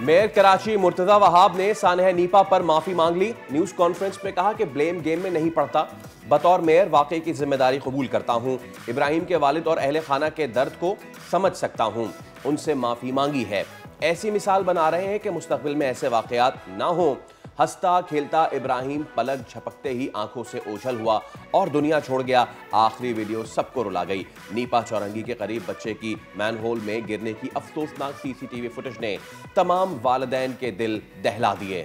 Mayor Karachi Murtaza Wahab ने सानह Nipah पर माफी मांग ली। न्यूज कॉन्फ्रेंस में कहा कि ब्लेम गेम में नहीं पड़ता, बतौर मेयर वाकई की जिम्मेदारी कबूल करता हूं। इब्राहिम के वालिद और अहले खाना के दर्द को समझ सकता हूं, उनसे माफी मांगी है। ऐसी मिसाल बना रहे हैं कि मुस्तकबिल में ऐसे वाकयात ना हो। हंसता खेलता इब्राहिम पलक झपकते ही आंखों से ओझल हुआ और दुनिया छोड़ गया। आखिरी वीडियो सबको रुला गई। नीपा चौरंगी के करीब बच्चे की मैनहोल में गिरने की अफसोसनाक सीसीटीवी फुटेज ने तमाम वालिदैन के दिल दहला दिए।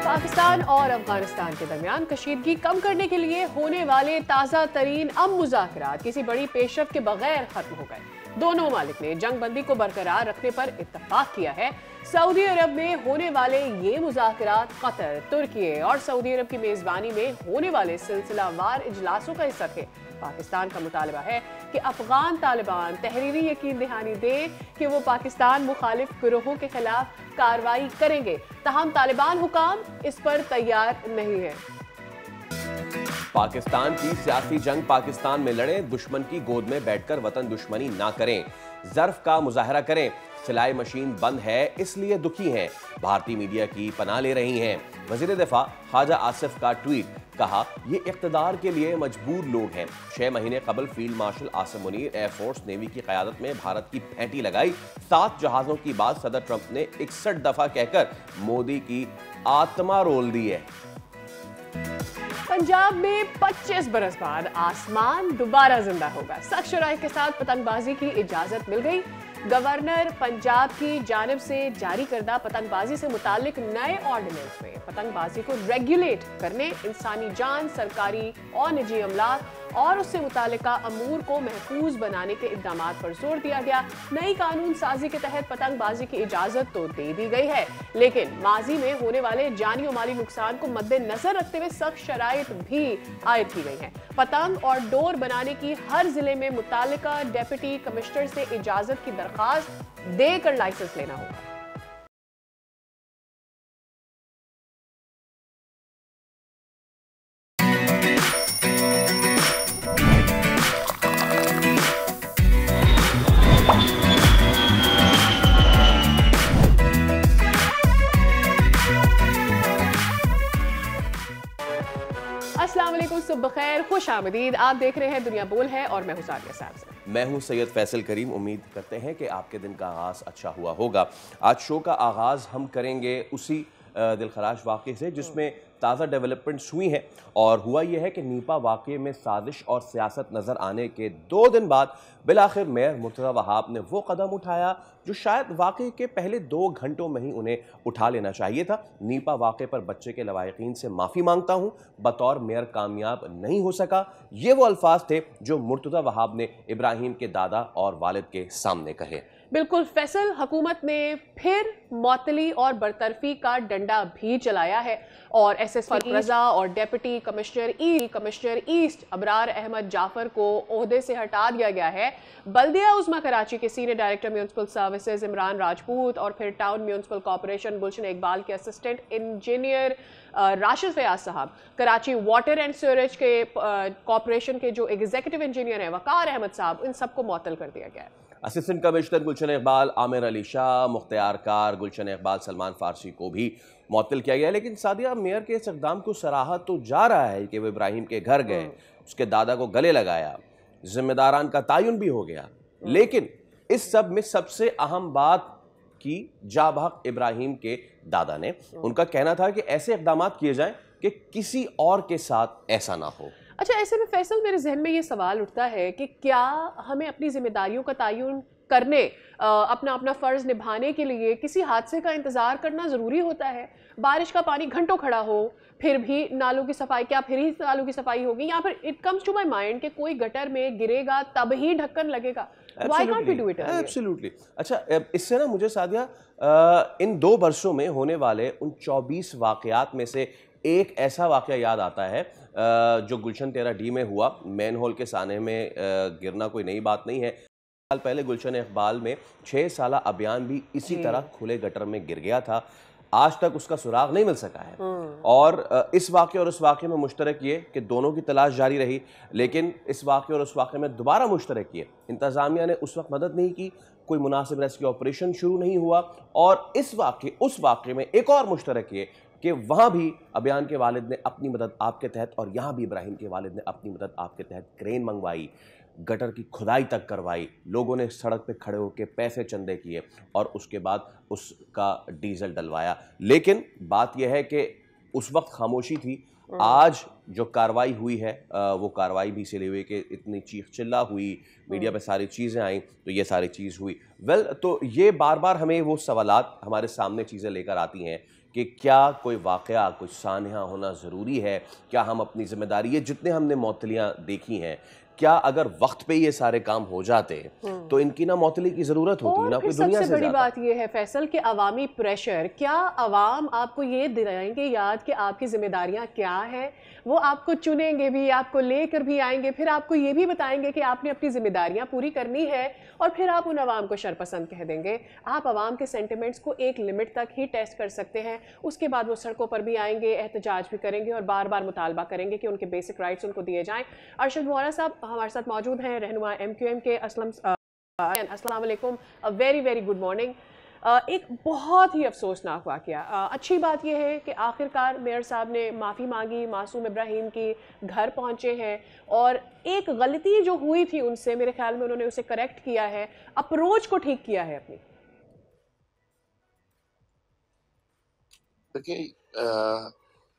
पाकिस्तान और अफगानिस्तान के दरमियान कशीदगी कम करने के लिए होने वाले ताज़ा तरीन मुज़ाकरात किसी बड़ी पेशरफ के बगैर खत्म हो गए। दोनों ममालिक ने जंग बंदी को बरकरार रखने पर इत्तफाक किया है। सऊदी अरब में होने वाले ये मुज़ाकरात कतर, तुर्की और सऊदी अरब की मेज़बानी में होने वाले सिलसिलावार इजलासों का हिस्सा थे। पाकिस्तान का मुतालबा है कि अफगान तालिबान तहरीरी यकीन दहानी दे कि वो पाकिस्तान मुखालिफ गिरोहों के खिलाफ कार्रवाई करेंगे, ताहम तालिबान हुकाम इस पर तैयार नहीं है। पाकिस्तान की सियासी जंग पाकिस्तान में लड़ें, दुश्मन की गोद में बैठकर वतन दुश्मनी ना करें, जर्फ का मुजाहरा करें। सिलाई मशीन बंद है इसलिए दुखी हैं, भारतीय मीडिया की पनाह ले रही हैं। वजीर दिफा ख्वाजा आसिफ का ट्वीट, कहा ये इख्तिदार के लिए मजबूर लोग हैं। 6 महीने कबल field marshal Asim Munir air force navy की क़यादत में भारत की भेंटी लगाई। 7 जहाजों की बात सदर ट्रंप ने 61 दफा कहकर मोदी की आत्मा रोल दी है। पंजाब में 25 बरस बाद आसमान दोबारा जिंदा होगा। सख्त शराइत के साथ पतंगबाजी की इजाजत मिल गई। गवर्नर पंजाब की जानिब से जारी करदा पतंगबाजी से मुतालिक नए ऑर्डिनेंस में पतंगबाजी को रेगुलेट करने, इंसानी जान, सरकारी और निजी अमलाक और उससे मुतालिका अमूर को महफूज बनाने के इक़दामात पर जोर दिया गया। नई कानून साजी के तहत पतंगबाजी की इजाजत तो दे दी गई है, लेकिन माजी में होने वाले जानी और माली नुकसान को मद्देनजर रखते हुए सख्त शराइत भी आयद की गई हैं। पतंग और डोर बनाने की हर जिले में मुतालिका डेप्यूटी कमिश्नर से इजाजत की दरखास्त देकर लाइसेंस लेना होगा। अस्सलाम वालेकुम, सुबह खैर, खुश आमदीद। आप देख रहे हैं दुनिया बोल है और मैं हूं सादिया साहब। मैं हूं सैयद फैसल करीम। उम्मीद करते हैं कि आपके दिन का आगाज़ अच्छा हुआ होगा। आज शो का आगाज़ हम करेंगे उसी दिलखराश वाक़े से जिसमें ताज़ा डेवलपमेंट्स हुई हैं। और हुआ यह है कि नीपा वाक़े में साजिश और सियासत नज़र आने के 2 दिन बाद बिलाखिर मेयर मुर्तज़ा वहाब ने वो कदम उठाया जो शायद वाक़े के पहले 2 घंटों में ही उन्हें उठा लेना चाहिए था। नीपा वाक़े पर बच्चे के लवाहिकीन से माफ़ी मांगता हूँ, बतौर मेयर कामयाब नहीं हो सका। ये वो अल्फाज थे जो मुर्तज़ा वहाब ने इब्राहिम के दादा और वालिद के सामने कहे। बिल्कुल फैसल, हुकूमत ने फिर मौतली और बरतरफी का डंडा भी चलाया है और एसएसपी रजा और deputy commissioner east Abrar Ahmad Jafar को ओहदे से हटा दिया गया है। बल्दिया उज़्मा कराची के senior director municipal services Imran Rajput और फिर टाउन म्यूनसिपल कॉर्पोरेशन गुलशन इकबाल के असिस्टेंट इंजीनियर राशिद फयाज साहब, कराची वाटर एंड सीवरेज के कॉर्पोरेशन के जो एग्जीक्यूटिव इंजीनियर हैं वकार अहमद साहब, इन सबको मुअत्तल कर दिया गया है। असिस्टेंट कमिश्नर गुलशन इकबाल, आमिर अली शाह, मुख्तियार कार, गुलशन इकबाल, सलमान फारसी को भी मुअत्तल किया गया है। लेकिन सादिया, मेयर के इस इक़दाम को सराहा तो जा रहा है कि वो इब्राहिम के घर गए, उसके दादा को गले लगाया, जिम्मेदारान का तायुन भी हो गया। लेकिन इस सब में सबसे अहम बात की जाबहक इब्राहिम के दादा ने। उनका कहना था कि ऐसे इक़दाम किए जाएं कि किसी और के साथ ऐसा ना हो। अच्छा, ऐसे में फैसल, मेरे जहन में ये सवाल उठता है कि क्या हमें अपनी जिम्मेदारियों का तायुन करने, अपना फ़र्ज़ निभाने के लिए किसी हादसे का इंतज़ार करना ज़रूरी होता है? बारिश का पानी घंटों खड़ा हो, फिर भी नालों की सफाई, क्या फिर ही नालों की सफाई होगी? या फिर it comes to my mind कि कोई गटर में गिरेगा तब ही ढक्कन लगेगा। Why can't we do it earlier? Absolutely. अच्छा, इससे ना मुझे सादिया इन 2 बरसों में होने वाले उन 24 वाक़यात में से एक ऐसा वाक़या याद आता है जो गुलशन 13D में हुआ। मैन होल के साने में गिरना कोई नई बात नहीं है। साल पहले गुलशन इकबाल में 6 साला अभियान भी इसी तरह खुले गटर में गिर गया था। आज तक उसका सुराग नहीं मिल सका है। और इस वाक़े और उस वाक़े में मुश्तरक ये कि दोनों की तलाश जारी रही, लेकिन इस वाक़े और उस वाक़े में दोबारा मुश्तरक ये इंतज़ामिया ने उस वक्त मदद नहीं की, कोई मुनासिब रेस्क्यू ऑपरेशन शुरू नहीं हुआ। और इस वाक़े उस वाक़े में एक और मुश्तरक ये कि वहाँ भी अबियान के वालिद ने अपनी मदद आपके तहत, और यहाँ भी इब्राहिम के वालिद ने अपनी मदद आपके तहत क्रेन मंगवाई, गटर की खुदाई तक करवाई, लोगों ने सड़क पे खड़े होकर पैसे चंदे किए और उसके बाद उसका डीजल डलवाया। लेकिन बात यह है कि उस वक्त खामोशी थी। आज जो कार्रवाई हुई है वो कार्रवाई भी इसलिए हुई कि इतनी चीख चिल्ला हुई, मीडिया पे सारी चीज़ें आई, तो ये सारी चीज़ हुई। तो ये बार बार हमें वो सवालात हमारे सामने चीज़ें लेकर आती हैं कि क्या कोई वाक़या, कोई सानहा होना ज़रूरी है? क्या हम अपनी ज़िम्मेदारी, ये जितने हमने मौतलियाँ देखी हैं, क्या अगर वक्त पे ये सारे काम हो जाते तो इनकी ना मौतली की ज़रूरत होती, ना कोई दुनिया से सबसे बड़ी बात ये है फैसल कि अवामी प्रेशर, क्या अवाम आपको ये दिलाएंगे याद कि आपकी जिम्मेदारियां क्या है? वो आपको चुनेंगे भी, आपको लेकर भी आएंगे, फिर आपको ये भी बताएंगे कि आपने अपनी जिम्मेदारियां पूरी करनी है, और फिर आप उन अवाम को शरपसंद कह देंगे। आप अवाम के सेंटिमेंट्स को एक लिमिट तक ही टेस्ट कर सकते हैं, उसके बाद वो सड़कों पर भी आएंगे, एहतजाज भी करेंगे और बार बार मुतालबा करेंगे कि उनके बेसिक राइट्स उनको दिए जाएं। अरशद वोहरा साहब हमारे साथ मौजूद हैं, रहनुमा MQM के। अस्सलाम वालेकुम, वेरी वेरी गुड मॉर्निंग। एक बहुत ही अफसोसनाक वाक़या। अच्छी बात यह है कि आखिरकार मेयर साहब ने माफ़ी मांगी, मासूम इब्राहिम की घर पहुंचे हैं, और एक गलती जो हुई थी उनसे, मेरे ख्याल में उन्होंने उसे करेक्ट किया है, अप्रोच को ठीक किया है अपनी। देखिए,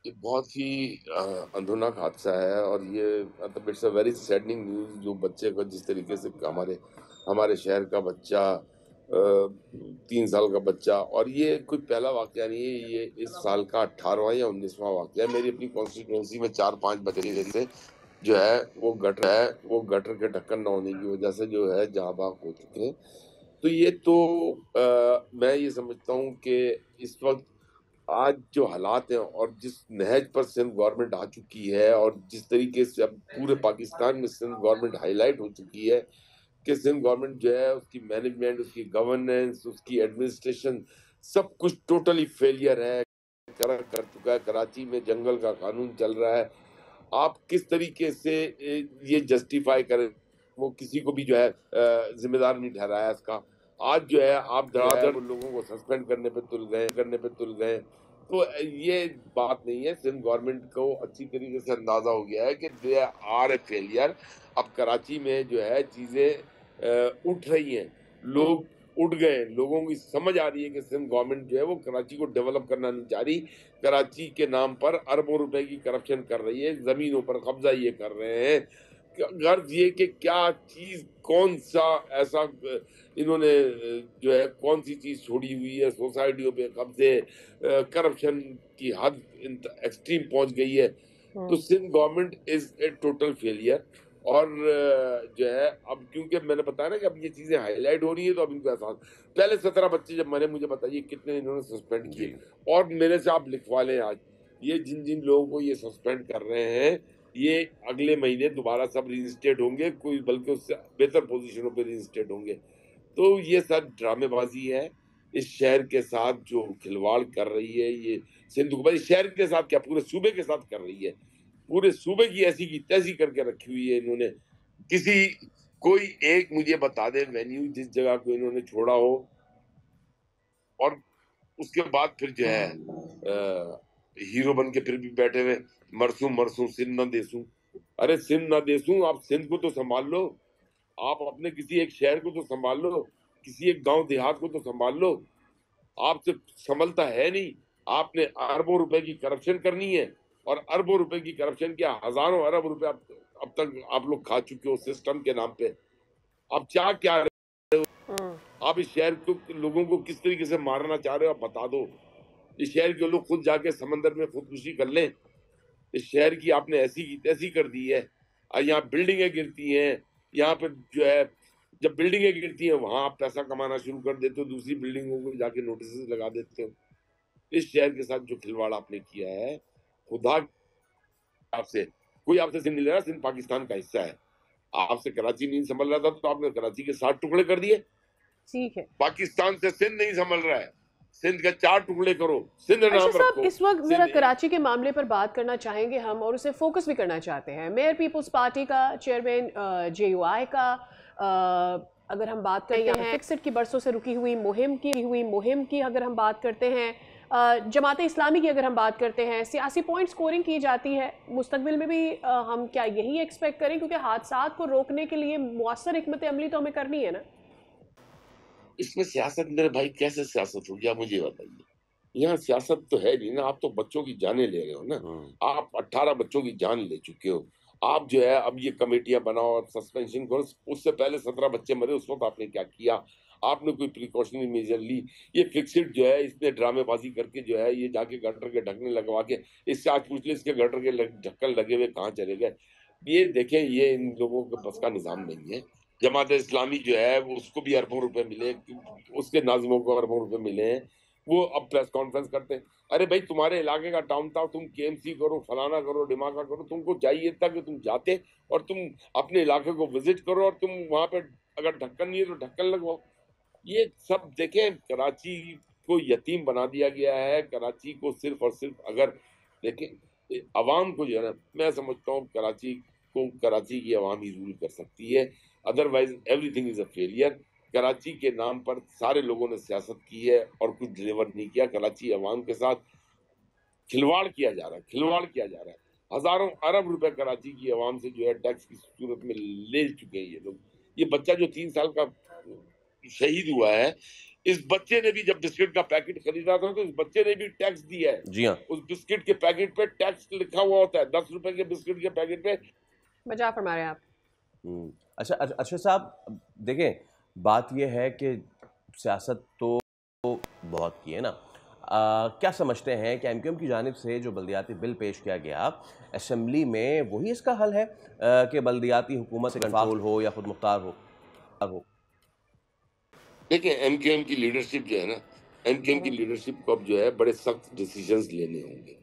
ये बहुत ही अंदरनाक हादसा है, और ये मतलब it's a very saddening news. जो बच्चे को जिस तरीके से हमारे हमारे शहर का बच्चा, 3 साल का बच्चा, और ये कोई पहला वाकया नहीं है, ये इस साल का 18वां या 19वां वाकया है। मेरी अपनी कॉन्स्टिट्यूंसी में 4-5 बच्चे से जो है वो गटर के ढक्कन न होने की वजह से जो है जहाँ बाग हो चुके हैं। तो ये तो मैं ये समझता हूँ कि इस वक्त आज जो हालात हैं और जिस नहज पर सिंध गवर्नमेंट आ चुकी है, और जिस तरीके से अब पूरे पाकिस्तान में सिंध गवर्नमेंट हाईलाइट हो चुकी है कि सिंध गवर्नमेंट जो है उसकी मैनेजमेंट, उसकी गवर्नेंस, उसकी एडमिनिस्ट्रेशन, सब कुछ टोटली फेलियर है, कर चुका है। कराची में जंगल का कानून चल रहा है। आप किस तरीके से ये जस्टिफाई करें? वो किसी को भी जो है जिम्मेदार नहीं ठहराया इसका। आज जो है आप धड़ाधड़ लोगों को सस्पेंड करने पे तुल गए। तो ये बात नहीं है। सिंध गवर्नमेंट को अच्छी तरीके से अंदाजा हो गया है कि दे आर ए फेलियर। अब कराची में जो है चीजें उठ रही हैं, लोग उठ गए, लोगों की समझ आ रही है कि सिंध गवर्नमेंट जो है वो कराची को डेवलप करना नहीं चाह रही। कराची के नाम पर अरबों रुपए की करप्शन कर रही है, जमीनों पर कब्जा ये कर रहे हैं। गर्ज ये कि क्या चीज, कौन सा ऐसा इन्होंने जो है कौन सी चीज छोड़ी हुई है? सोसाइटियों पे कब्जे, करप्शन की हद एक्सट्रीम पहुंच गई है। तो Sindh government is a total failure. और जो है अब क्योंकि मैंने बताया ना कि अब ये चीजें हाईलाइट हो रही है, तो अब इनको एहसास। पहले 17 बच्चे जब मैंने, मुझे बताइए कितने इन्होंने सस्पेंड किए, और मेरे से आप लिखवा लें आज, ये जिन जिन लोगों को ये सस्पेंड कर रहे हैं, ये अगले महीने दोबारा सब रिइंस्टेट होंगे, कोई बल्कि उससे बेहतर पोजीशनों पे रिइंस्टेट होंगे। तो ये सब ड्रामेबाजी है। इस शहर के साथ जो खिलवाड़ कर रही है ये सिंध हुकूमत, इस शहर के साथ क्या पूरे सूबे के साथ कर रही है। पूरे सूबे की ऐसी की तैसी करके रखी हुई है इन्होंने। कोई एक मुझे बता दे वेन्यू जिस जगह को इन्होंने छोड़ा हो, और उसके बाद फिर जो है हीरो बन के फिर भी बैठे हुए, मरसू सिंध न देसू। अरे सिंध न देसू, आप सिंध को तो संभाल लो। आप अपने किसी एक शहर को तो संभाल लो, किसी एक गांव देहात को तो संभाल लो। आपसे संभलता है नहीं। आपने अरबों रुपए की करप्शन करनी है, और अरबों रुपए की करप्शन क्या, हजारों अरब रुपए अब तक आप लोग खा चुके हो सिस्टम के नाम पे। आप चाह क्या रहे हो? आप इस शहर को, लोगों को किस तरीके से मारना चाह रहे हो, आप बता दो। इस शहर के लोग खुद जाके समंदर में खुदकुशी कर लें। इस शहर की आपने ऐसी की तैसी कर दी है। यहाँ बिल्डिंगें गिरती हैं, यहाँ पे जो है जब बिल्डिंगें गिरती हैं वहां आप पैसा कमाना शुरू कर देते हो, दूसरी बिल्डिंगों को जाके नोटिस लगा देते हो। इस शहर के साथ जो खिलवाड़ आपने किया है, खुदा आपसे कोई आपसे सिंध नहीं ले रहा, सिंध पाकिस्तान का हिस्सा है। आपसे कराची नहीं संभल रहा था तो आपने कराची के 7 टुकड़े कर दिए। ठीक है, पाकिस्तान से सिंध नहीं संभल रहा है, सिंध के 4 टुकड़े करो, सिंध अच्छा नाम साहब, रखो। इस वक्त जरा सिंध कराची के मामले पर बात करना चाहेंगे हम, और उसे फोकस भी करना चाहते हैं। मेयर पीपल्स पार्टी का चेयरमैन JUI का अगर हम बात करते हैं, फिक्सिट की बरसों से रुकी हुई मुहिम की अगर हम बात करते हैं, जमात इस्लामी की अगर हम बात करते हैं, सियासी पॉइंट स्कोरिंग की जाती है। मुस्तकबिल में भी हम क्या यही एक्सपेक्ट करें, क्योंकि हादसात को रोकने के लिए मुअस्सर हिकमत अमली तो हमें करनी है ना। इसमें सियासत मेरे भाई कैसे सियासत होगी, आप मुझे बताइए। यहाँ सियासत तो है नहीं ना, आप तो बच्चों की जानें ले रहे हो ना। आप 18 बच्चों की जान ले चुके हो। आप जो है अब ये कमेटियां बनाओ और सस्पेंशन करो। उससे पहले 17 बच्चे मरे, उस वक्त आपने क्या किया? आपने कोई प्रिकॉशनरी मेजर ली? ये फिक्सिट जो है, इसने ड्रामेबाजी करके जो है ये जाके गटर के ढकने लगवा के, इससे आज पूछ ले इसके गटर के ढक्कन लगे हुए कहाँ चले गए। ये देखें, ये इन लोगों के बस का निजाम नहीं है। जमात इस्लामी जो है वो उसको भी अरबों रुपए मिले, उसके नाजिमों को अरबों रुपए मिले हैं। वो अब प्रेस कॉन्फ्रेंस करते हैं। अरे भाई, तुम्हारे इलाके का टाउन था, तुम KMC करो, फलाना करो, डिमाका करो। तुमको चाहिए था कि तुम जाते और तुम अपने इलाके को विजिट करो और तुम वहां पे अगर ढक्कन नहीं है तो ढक्कन लगवाओ। ये सब देखें, कराची को यतीम बना दिया गया है। कराची को सिर्फ और सिर्फ अगर देखें अवाम को जो है ना, मैं समझता हूँ कराची की अवाम ही रूल कर सकती है। Otherwise everything is a failure. Karachi के नाम पर सारे लोगों ने सियासत की है और कुछ डिलीवर नहीं किया। कराची अवाम के साथ खिलवाड़ किया जा रहा है। हजारों अरब रुपए कराची की अवाम से जो है टैक्स की सूरत में ले चुके हैं ये लोग। ये बच्चा जो 3 साल का शहीद हुआ है, इस बच्चे ने भी जब बिस्किट का पैकेट खरीदा था तो इस बच्चे ने भी टैक्स दिया है। जी हाँ। उस बिस्किट के पैकेट पे टैक्स लिखा हुआ होता है, 10 रुपए के बिस्किट के पैकेट पे। मजा फरमा रहे हैं आप। अच्छा अच्छा साहब, देखें बात यह है कि सियासत तो बहुत की है ना। क्या समझते हैं कि MQM की जानिब से जो बल्दियाती बिल पेश किया गया असेंबली में, वही इसका हल है कि बल्दियाती हुकूमत से कंट्रोल हो या खुद मुख्तार हो? देखिए, MQM की लीडरशिप जो है ना, MQM की लीडरशिप को अब जो है बड़े सख्त डिसीजंस लेने होंगे,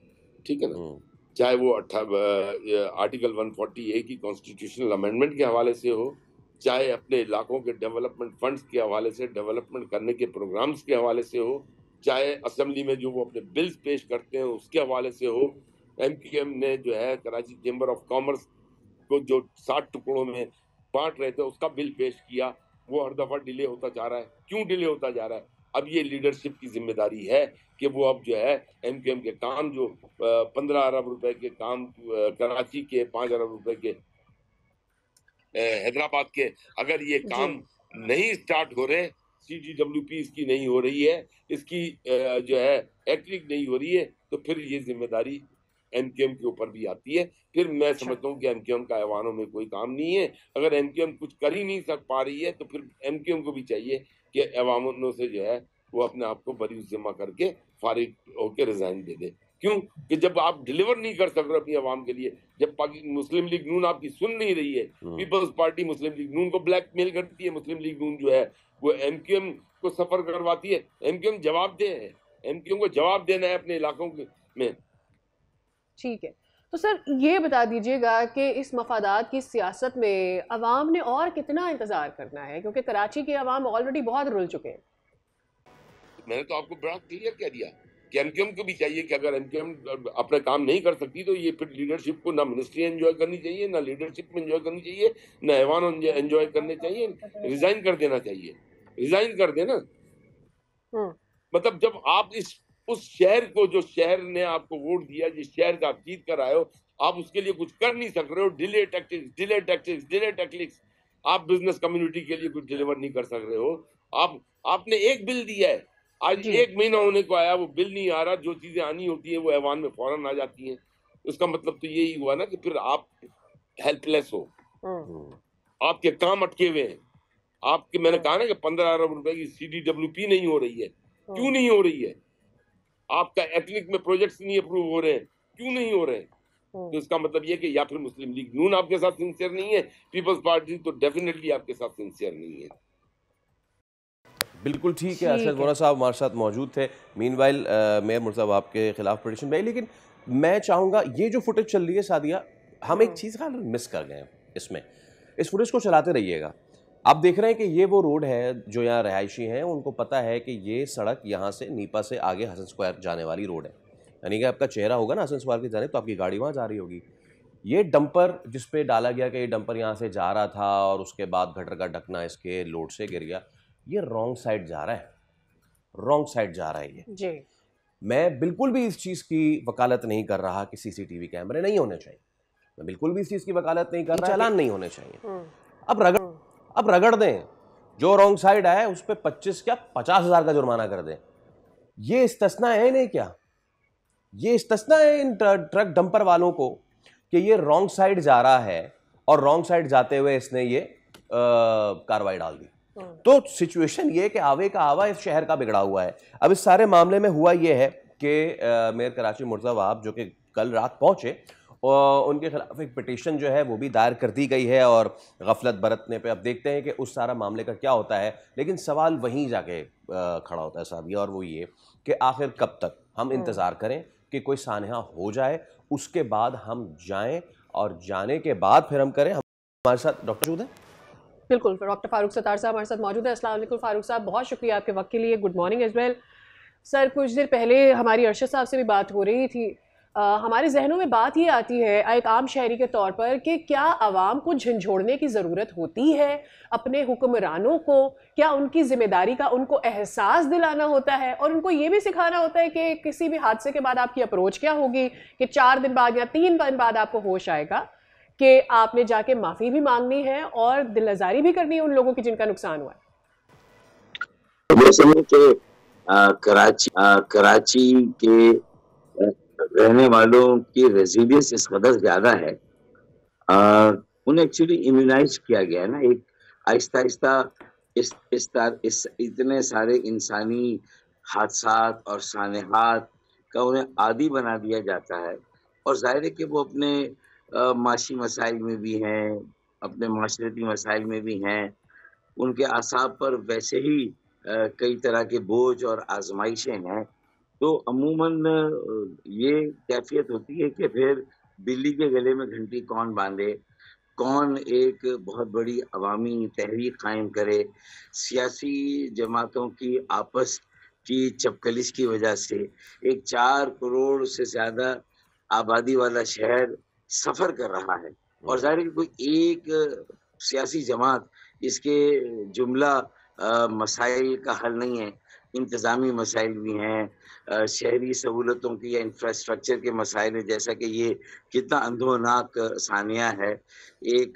ठीक है ना। चाहे वो आर्टिकल 140A की कॉन्स्टिट्यूशनल अमेंडमेंट के हवाले से हो, चाहे अपने इलाकों के डेवलपमेंट फंड्स के हवाले से, डेवलपमेंट करने के प्रोग्राम्स के हवाले से हो, चाहे असेंबली में जो वो अपने बिल्स पेश करते हैं उसके हवाले से हो। MQM ने जो है कराची चेंबर ऑफ कॉमर्स को जो 60 टुकड़ों में बांट रहे थे उसका बिल पेश किया, वो हर दफा डिले होता जा रहा है। क्यों डिले होता जा रहा है? अब ये लीडरशिप की जिम्मेदारी है कि वो अब जो है MQM के काम जो 15 अरब रुपए के काम कराची के, 5 अरब रुपए के हैदराबाद के, अगर ये काम नहीं स्टार्ट हो रहे, CGWP इसकी नहीं हो रही है, इसकी जो है एक्टिंग नहीं हो रही है, तो फिर ये जिम्मेदारी MQM के ऊपर भी आती है। फिर मैं समझता हूँ कि MQM का ऐवानों में कोई काम नहीं है। अगर MQM कुछ कर ही नहीं सक पा रही है तो फिर MQM को भी चाहिए कि ऐवानों से जो है वो अपने आप को बरी जिम्मा करके फारिग होकर रिजाइन दे दे। क्यों कि जब आप डिलीवर नहीं कर सक रहे अपनी आवाम के लिए, जब मुस्लिम लीग नून आपकी सुन नहीं रही है, पीपल्स पार्टी मुस्लिम लीग नून को ब्लैकमेल करती है, मुस्लिम लीग नून जो है वो MQM को सफर करवाती है। MQM जवाब दे है, MQM को जवाब देना है अपने इलाकों में। ठीक है, तो सर ये बता दीजिएगा कि इस मफादात की सियासत में अवाम ने और कितना इंतजार करना है, क्योंकि कराची के अवाम ऑलरेडी बहुत रुल चुके हैं। मैंने तो आपको बड़ा क्लियर कह दिया कि MQM को भी चाहिए कि अगर MQM अपना काम नहीं कर सकती तो ये फिर लीडरशिप को ना मिनिस्ट्री एंजॉय करनी चाहिए, ना लीडरशिप में एंजॉय करनी चाहिए, ना ऐवान एंजॉय करने चाहिए, रिजाइन कर देना चाहिए। रिजाइन कर देना मतलब जब आप उस शहर को, जो शहर ने आपको वोट दिया, जिस शहर का आप जीत कर आए हो, आप उसके लिए कुछ कर नहीं सक रहे हो। डिले टैक्टिक्स, आप बिजनेस कम्युनिटी के लिए कुछ डिलीवर नहीं कर सक रहे हो। आपने एक बिल दिया है, आज 1 महीना होने को आया, वो बिल नहीं आ रहा। जो चीजें आनी होती है वो ऐवान में फौरन आ जाती हैं। उसका मतलब तो यही हुआ ना कि फिर आप हेल्पलेस हो, आपके काम अटके हुए हैं। आपके, मैंने कहा ना कि 15 अरब रुपए की CGWP नहीं हो रही है। क्यों नहीं हो रही है? आपका एथनिक में प्रोजेक्ट्स नहीं अप्रूव हो रहे हैं। क्यों नहीं हो रहे हैं? तो इसका मतलब ये कि या फिर मुस्लिम लीग नून आपके साथ सिंसियर नहीं है, पीपल्स पार्टी तो डेफिनेटली आपके साथ सिंसियर नहीं है। बिल्कुल ठीक है। असद वोरा साहब हमारे साथ मौजूद थे। मीनवाइल मेयर मुर्तज़ा साहब आपके खिलाफ पिटीशन भाई, लेकिन मैं चाहूँगा ये जो फुटेज चल रही है सादिया, हम एक चीज़ का मिस कर गए हैं इसमें। इस फुटेज को चलाते रहिएगा। आप देख रहे हैं कि ये वो रोड है जो यहाँ रहायशी हैं, उनको पता है कि ये सड़क यहाँ से नीपा से आगे हसन स्क्वायर जाने वाली रोड है। यानी कि आपका चेहरा होगा ना हसन स्क्वायर की जाने, तो आपकी गाड़ी वहाँ जा रही होगी। ये डंपर जिस पे डाला गया कि ये डंपर यहाँ से जा रहा था और उसके बाद गटर का ढकना इसके लोड से गिर गया, ये रॉन्ग साइड जा रहा है, रॉन्ग साइड जा रहा है ये। जी। मैं बिल्कुल भी इस चीज़ की वकालत नहीं कर रहा कि सीसीटीवी कैमरे नहीं होने चाहिए, मैं बिल्कुल भी इस चीज़ की वकालत नहीं कर रहा, चालान नहीं होने चाहिए। अब रगड़ दें, जो रॉन्ग साइड आया उस पर 25 क्या 50,000 का जुर्माना कर दें। ये इस्तिस्ना है नहीं क्या? ये इस्तिस्ना है इन ट्रक डंपर वालों को कि ये रॉन्ग साइड जा रहा है और रॉन्ग साइड जाते हुए इसने ये कार्रवाई डाल दी। तो सिचुएशन ये कि आवे का आवा इस शहर का बिगड़ा हुआ है। अब इस सारे मामले में हुआ ये है कि मेयर कराची मुर्तज़ा वहाब जो कि कल रात पहुंचे और उनके खिलाफ एक पिटीशन जो है वो भी दायर कर दी गई है और गफलत बरतने पे अब देखते हैं कि उस सारा मामले का क्या होता है। लेकिन सवाल वहीं जाके खड़ा होता है साहब, और वो ये कि आखिर कब तक हम इंतज़ार करें कि कोई सानहा हो जाए, उसके बाद हम जाएं और जाने के बाद फिर हम करें। हमारे साथ डॉक्टर मौजूद हैं, बिल्कुल, डॉक्टर फारूक सत्तार साहब हमारे साथ मौजूद है। अस्सलाम वालेकुम फारूक साहब, बहुत शुक्रिया आपके वक्त के लिए। Good morning as well. Sir, कुछ देर पहले हमारी अरशद साहब से भी बात हो रही थी। हमारे जहनों में बात ये आती है एक आम शहरी के तौर पर कि क्या आवाम को झंझोड़ने की ज़रूरत होती है अपने हुक्मरानों को? क्या उनकी जिम्मेदारी का उनको एहसास दिलाना होता है और उनको ये भी सिखाना होता है कि किसी भी हादसे के बाद आपकी अप्रोच क्या होगी, कि 4 दिन बाद या 3 दिन बाद आपको होश आएगा कि आपने जाके माफ़ी भी मांगनी है और दिलआज़ारी भी करनी है उन लोगों की जिनका नुकसान हुआ है। कराची के रहने वालों की रेजिलियंस इस कदर ज्यादा है, उन्हें एक्चुअली इम्यूनाइज किया गया है ना, एक आहिस्ता आहिस्ता इस इतने सारे इंसानी हादसात और सानेहात का उन्हें आदी बना दिया जाता है। और जाहिर है कि वो अपने माशी मसाइल में भी हैं, अपने माशरती मसाइल में भी हैं, उनके आसाब पर वैसे ही कई तरह के बोझ और आजमाइशें हैं। तो अमूमन ये कैफियत होती है कि फिर बिल्ली के गले में घंटी कौन बांधे, कौन एक बहुत बड़ी अवामी तहरीक कायम करे। सियासी जमातों की आपस की चपकलिश की वजह से एक 4 करोड़ से ज्यादा आबादी वाला शहर सफर कर रहा है और जाहिर है कि कोई एक सियासी जमात इसके जुमला मसाइल का हल नहीं है। इंतज़ामी मसाइल भी हैं, शहरी सहूलतों की या इंफ्रास्ट्रक्चर के मसाइल हैं, जैसा कि ये कितना अंधोनाक सानिया है। एक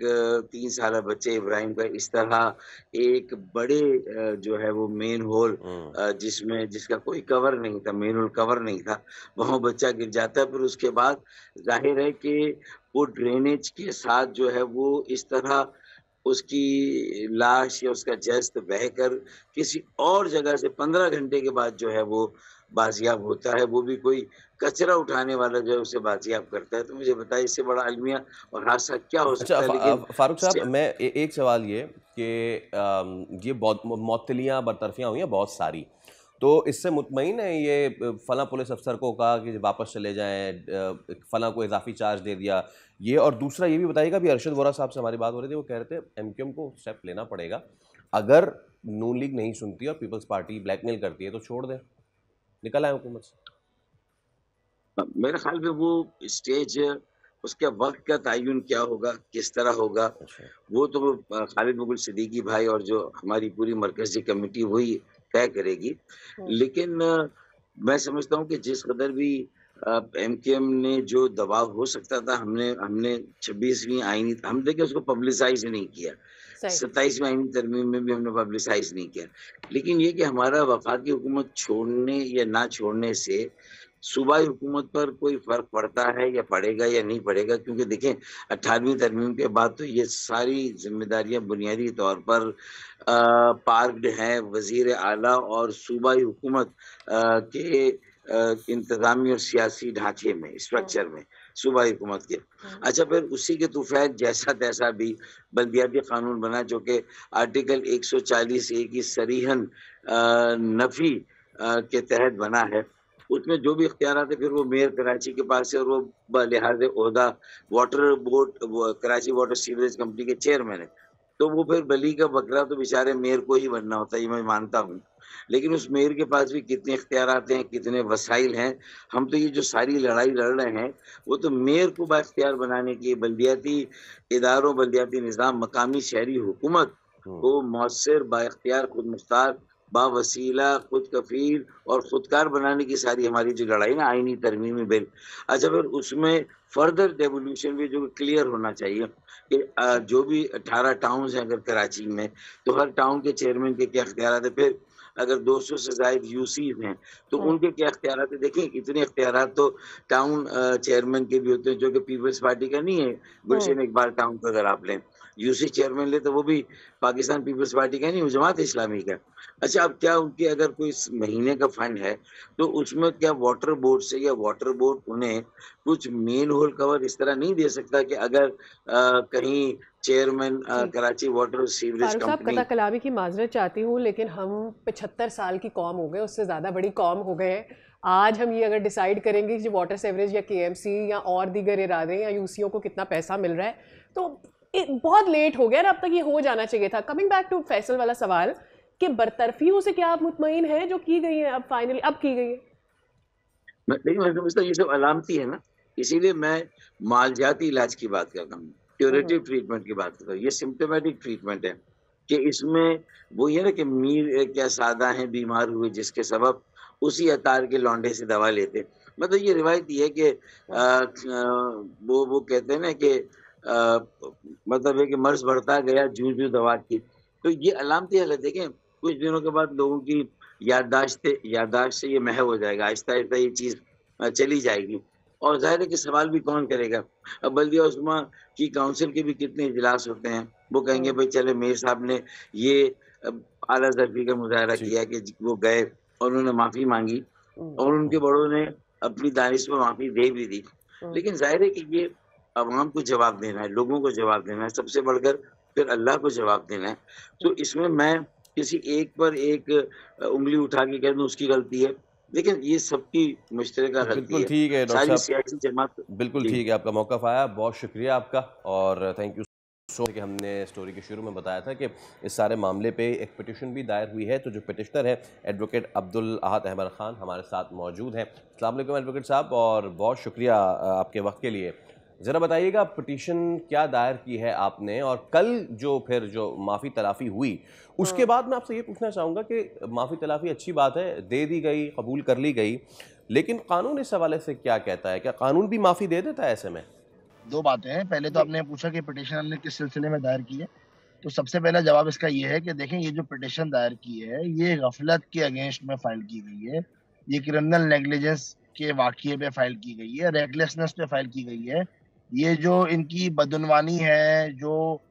3 साल बच्चे इब्राहिम का इस तरह एक बड़े जो है वो मेन होल जिसका कोई कवर नहीं था, मेन होल कवर नहीं था, वहाँ बच्चा गिर जाता है। फिर उसके बाद जाहिर है कि वो ड्रेनेज के साथ जो है वो इस तरह उसकी लाश या उसका जस्त बहकर किसी और जगह से 15 घंटे के बाद जो है वो बाजियाब होता है, वो भी कोई कचरा उठाने वाला जो है उसे बाजियाब करता है। तो मुझे बताइए इससे बड़ा अलमिया और हादसा क्या हो सकता है? लेकिन फारूक साहब, मैं एक सवाल ये कि ये बहुत मौतलियाँ बरतरफियाँ हुई हैं बहुत सारी, तो इससे मुतमईन है ये फला पुलिस अफसर को कहा कि वापस चले जाएं, फला को इजाफी चार्ज दे दिया ये? और दूसरा ये भी बताइएगा, अभी अरशद वोरा साहब से हमारी बात हो रही थी, वो कह रहे थे एमक्यूएम को स्टेप लेना पड़ेगा, अगर नून लीग नहीं सुनती और पीपल्स पार्टी ब्लैकमेल करती है तो छोड़ दें, निकल आए हुकूमत से। मेरे ख्याल में वो स्टेज उसके वक्त का तयन क्या होगा, किस तरह होगा, वो तो खालिद मुगल सिद्दीकी भाई और जो हमारी पूरी मरकजी कमेटी वही तय करेगी। लेकिन मैं समझता हूँ कि जिस कदर भी एमकेएम ने जो दबाव हो सकता था, हमने 26वीं आईनी हम देखिए उसको पब्लिसाइज नहीं किया, 27वीं आईनी तरमीम में भी हमने पब्लिसाइज नहीं किया। लेकिन ये कि हमारा वफाकी हुकूमत छोड़ने या ना छोड़ने से सूबाई हुकूमत पर कोई फर्क पड़ता है या पड़ेगा या नहीं पड़ेगा, क्योंकि देखें 18वीं तरमीम के बाद तो ये सारी जिम्मेदारियां बुनियादी तौर पर पार्क्ड हैं वजीर आला और सूबाई हुकूमत के इंतजामी और सियासी ढांचे में, स्ट्रक्चर में सूबाई हुकूमत के। अच्छा, फिर उसी के तुफैल जैसा तैसा भी बल्दियाती कानून बना जो कि आर्टिकल 140A की सरीहन नफी के तहत बना है। उसमें जो भी इख्तियार है फिर वो मेयर कराची के पास है और वो लिहाज ओहदा water board Karachi water sewerage company के चेयरमैन है, तो वो फिर बलि का बकरा तो बेचारे मेयर को ही बनना होता है, ये मैं मानता हूँ। लेकिन उस मेयर के पास भी कितने इख्तियारात हैं, कितने वसाइल हैं। हम तो ये जो सारी लड़ाई लड़ रहे हैं, वो तो मेयर को बाइख्तियार बनाने की, बल्दियाती इदारों, बल्दियाती निज़ाम, मकामी शहरी हुकूमत को मौसर, बाइख्तियार, खुद मुख्तार, बावसीला, खुद कफील और खुदकार बनाने की सारी हमारी जो लड़ाई ना, आईनी तरमीमी बिल। अच्छा, फिर उसमें फर्दर डेवोल्यूशन भी जो क्लियर होना चाहिए कि जो भी 18 टाउन्स हैं अगर कराची में, तो हर टाउन के चेयरमैन के क्या इख्तियारात है। फिर अगर 200 से ज़ायद यूसीज हैं, तो उनके क्या इख्तियारात है। देखिए, इतने इख्तियारात तो टाउन चेयरमैन के भी होते हैं, जो कि पीपल्स पार्टी का नहीं है। गुलशन इकबाल टाउन को अगर आप लें, यूसी चेयरमैन ले, तो वो भी पाकिस्तान पीपल्स पार्टी का नहीं, वो जमात इस्लामी का। अच्छा, अब क्या उनके अगर कोई इस महीने का फंड है, तो उसमें क्या वाटर बोर्ड से, या वाटर बोर्ड उन्हें कुछ मेन होल कवर इस तरह नहीं दे सकता कि अगर कहीं चेयरमैन जी कराची वाटर सीवरेज फारूक साहब, कंपनी। कता कलामी की माजरत चाहती हूँ, लेकिन हम 75 साल की कौम हो गए, उससे ज़्यादा बड़ी कौम हो गए हैं। आज हम ये अगर डिसाइड करेंगे कि वाटर सेवरेज या केएमसी या और दीगर इरादे या यूसीओ को कितना पैसा मिल रहा है, तो बहुत लेट हो गया ना, अब तक ये हो जाना चाहिए था। कमिंग बैक टू फैसल वाला सवाल कि बरतरफियों से क्या आप मुतमईन हैं जो की गई है, अब फाइनली अब की गई है? लेकिन मैं समझता हूँ ये सब अलामती है ना, इसीलिए मैं मालजाती इलाज की बात करता हूँ, क्यूरेटिव ट्रीटमेंट की बात करता हूँ। ये सिम्टोमेटिक ट्रीटमेंट है कि इसमें वो ये ना कि मीर क्या सादा है, बीमार हुए जिसके सबब उसी अतार के लौंडे से दवा लेते। मतलब ये रिवायत ये है कि वो कहते हैं ना कि मतलब है कि मर्ज बढ़ता गया जूं जूं दवा की। तो ये अलामती हालत देखें, कुछ दिनों के बाद लोगों की याददाश्त से ये महव हो जाएगा, आहिस्ता आहिस्ता ये चीज चली जाएगी। और जाहिर है कि सवाल भी कौन करेगा। अब बल्दिया उस्मा की काउंसिल के भी कितने इजलास होते हैं, वो कहेंगे भाई चले मेयर साहब ने ये आला ज़र्फ़ी का मुज़ाहरा जी किया कि वो गए और उन्होंने माफ़ी मांगी और उनके बड़ों ने अपनी दानिश में माफ़ी दे भी दी। लेकिन जाहिर है कि ये अवाम को जवाब देना है, लोगों को जवाब देना है, सबसे बढ़कर फिर अल्लाह को जवाब देना है। तो इसमें मैं किसी एक पर एक उंगली उठा के कह दूं उसकी गलती है, लेकिन ये सबकी मुश्तरका गलती बिल्कुल है। ठीक है डॉक्टर सारी साहब, सियासी जमात। बिल्कुल जी। ठीक है, आपका मौक़िफ़ आया, बहुत शुक्रिया आपका। और थैंक यू सो कि हमने स्टोरी के शुरू में बताया था कि इस सारे मामले पे एक पिटिशन भी दायर हुई है। तो जो पिटिशनर है एडवोकेट अब्दुल अहद अहमद खान हमारे साथ मौजूद हैं। अस्सलाम वालेकुम एडवोकेट साहब, और बहुत शुक्रिया आपके वक्त के लिए। ज़रा बताइएगा पिटिशन क्या दायर की है आपने, और कल जो माफ़ी तलाफ़ी हुई उसके बाद मैं आपसे ये पूछना चाहूँगा कि माफ़ी तलाफ़ी अच्छी बात है, दे दी गई, कबूल कर ली गई, लेकिन कानून इस हवाले से क्या कहता है? क्या कानून भी माफ़ी दे देता है ऐसे में? दो बातें हैं। पहले तो जी आपने पूछा कि पिटीशन हमने किस सिलसिले में दायर की है। तो सबसे पहला जवाब इसका ये है कि देखें, ये जो पिटीशन दायर की है ये गफलत के अगेंस्ट में फाइल की गई है। ये क्रिमिनल नेग्लिजेंस के वाक़ये पे फाइल की गई है, रेकलेसनेस पे फाइल की गई है। ये जो इनकी बदउनवानी है, जो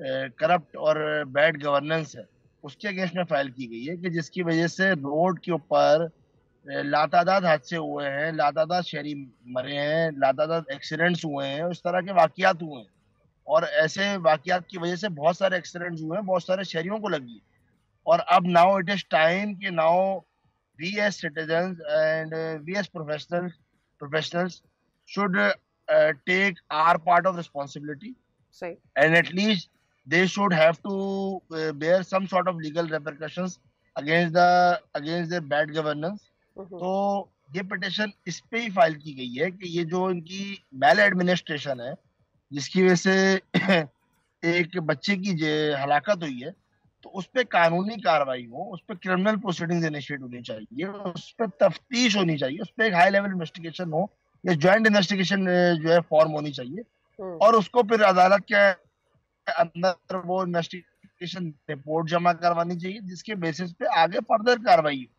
करप्ट और बैड गवर्नेंस है, उसके अगेंस्ट में फाइल की गई है कि जिसकी वजह से रोड के ऊपर लातादाद हादसे हुए हैं, लातादाद शहरी मरे हैं, लातादाद एक्सीडेंट्स हुए हैं, उस तरह के वाकयात हुए हैं। और ऐसे वाकयात की वजह से बहुत सारे एक्सीडेंट्स हुए हैं, बहुत सारे शहरियों को लगी है। और अब नाउ इट इज टाइम कि now we as citizens and we as professionals should take our part of responsibility, सही। and at least they should have to bear some sort of legal repercussions against their bad governance. तो ये petition इस पे ही file की गई है कि ये जो इनकी मैल एडमिनिस्ट्रेशन है, जिसकी वजह से एक बच्चे की हलाकत हुई है, तो उस पर कानूनी कार्रवाई हो, उस पर क्रिमिनल प्रोसीडिंग्स इनिशिएट होनी चाहिए, उस पर तफ्तीश होनी चाहिए, उस पर एक हाई लेवल इन्वेस्टिगेशन हो या ज्वाइंट इन्वेस्टिगेशन जो है फॉर्म होनी चाहिए। और उसको फिर अदालत के अंदर वो इन्वेस्टिगेशन रिपोर्ट जमा करवानी चाहिए, जिसके बेसिस पे आगे फर्दर कार्रवाई हो।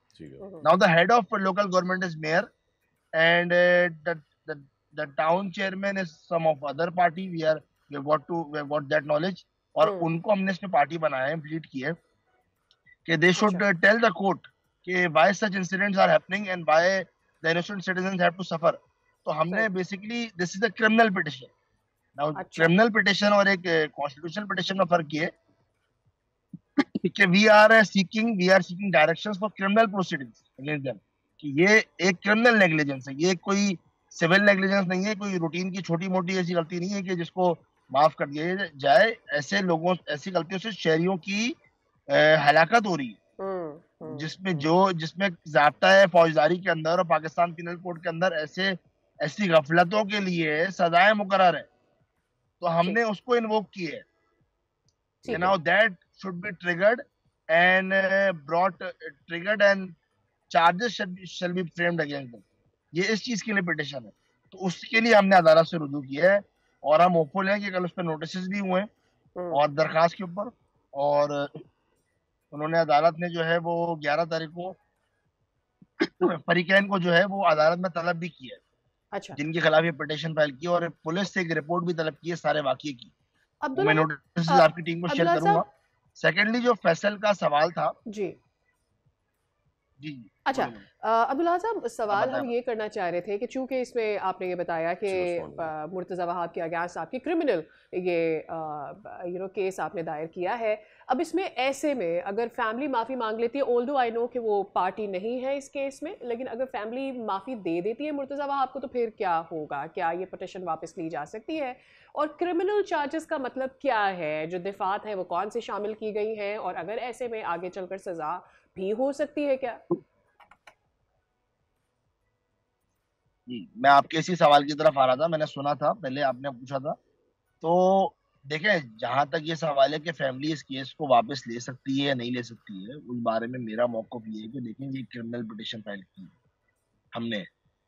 Now the head of local government is mayor, and the town chairman is some of other party. We have got that knowledge. और उनको हमने इसमें पार्टी बनाया है, प्लीड की है कि they should tell the court कि why such incidents are happening and why the innocent citizens have to suffer. तो हमने basically this is a criminal petition. Now criminal petition और एक constitutional petition में फर्क ये है कि we are seeking directions for criminal proceedings against them. कि ये एक criminal negligence है, ये कोई सिविल नेग्लिजेंस नहीं है, कोई रूटीन की छोटी मोटी ऐसी गलती नहीं है कि जिसको माफ कर दिया जाए। ऐसे लोगों, ऐसी गलतियों से शहरियों की हलाकत हो रही है, जिसमें जाब्ता है फौजदारी के अंदर और पाकिस्तान पिनल कोड के अंदर ऐसे ऐसी गफलतों के लिए सजाएं मुकर्रर है, तो जी हमने उसको इन्वोक किया है। ठीक नाउ है। That should be triggered and brought triggered and charges shall be framed against them. ये इस चीज के लिए पिटिशन है, तो उसके लिए हमने अदालत से रुजू किया है और हम होपफुल हैं कि कल उस पर नोटिस भी हुए हैं और दरखास्त के ऊपर, और उन्होंने अदालत ने जो है वो 11 तारीख को फरीकैन को जो है वो अदालत में तलब भी किया है, अच्छा जिनके खिलाफ ये पिटिशन फाइल की, और पुलिस से एक रिपोर्ट भी तलब की है सारे वाकये की। वो मैं अब्दुल्ला नोटिस अ, आपकी टीम को शेयर अब्दुल्ला करूंगा। साहब सेकेंडली जो फैसल का सवाल था, जी जी जी अच्छा बोलो बोलो। अब्दुल्ला साहब हाँ सवाल बताएं हम ये करना चाह रहे थे कि चूंकि इसमें आपने ये बताया कि चलो फ़ोन मुर्तज़ा वहाब के अगेंस्ट आपकी क्रिमिनल ये केस आपने दायर किया है। अब इसमें ऐसे में अगर फैमिली माफ़ी मांग लेती है, ऑल्दो आई नो कि वो पार्टी नहीं है इस केस में, लेकिन अगर फैमिली माफ़ी दे देती है मुर्तज़ा वहाब को, तो फिर क्या होगा? क्या ये पिटिशन वापस ली जा सकती है? और क्रिमिनल चार्जेस का मतलब क्या है? जो दिफात है वो कौन से शामिल की गई हैं, और अगर ऐसे में आगे चलकर सज़ा भी हो सकती है क्या? जी, मैं आपके इसी सवाल की तरफ आ रहा था, मैंने सुना था पहले आपने पूछा था। तो देखें, जहां तक ये सवाल है कि फैमिली इस केस को वापस ले सकती है या नहीं ले सकती है, उस बारे में मेरा मौक़िफ़ ये है कि देखें, ये क्रिमिनल पिटिशन फाइल की है हमने,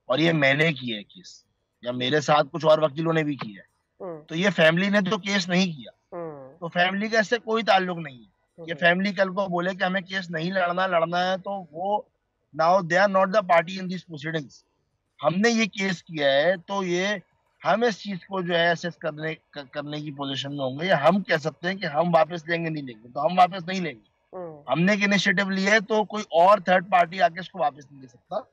और ये मैंने किया है केस, या मेरे साथ कुछ और वकीलों ने भी किया है। हम्म तो ये फैमिली ने तो केस नहीं किया, हम्म तो फैमिली का इससे कोई ताल्लुक नहीं है। ये हम्म फैमिली कल को बोले कि हमें केस नहीं लड़ना है, तो वो now they are not the party in this proceedings. हमने ये केस किया है, तो ये हम इस चीज को जो है असेस करने की पोजीशन में होंगे, या हम कह सकते हैं कि हम वापस लेंगे नहीं लेंगे, तो हम वापस नहीं लेंगे। हम्म हमने एक इनिशिएटिव लिया है, तो कोई और थर्ड पार्टी आके इसको वापस नहीं ले सकता।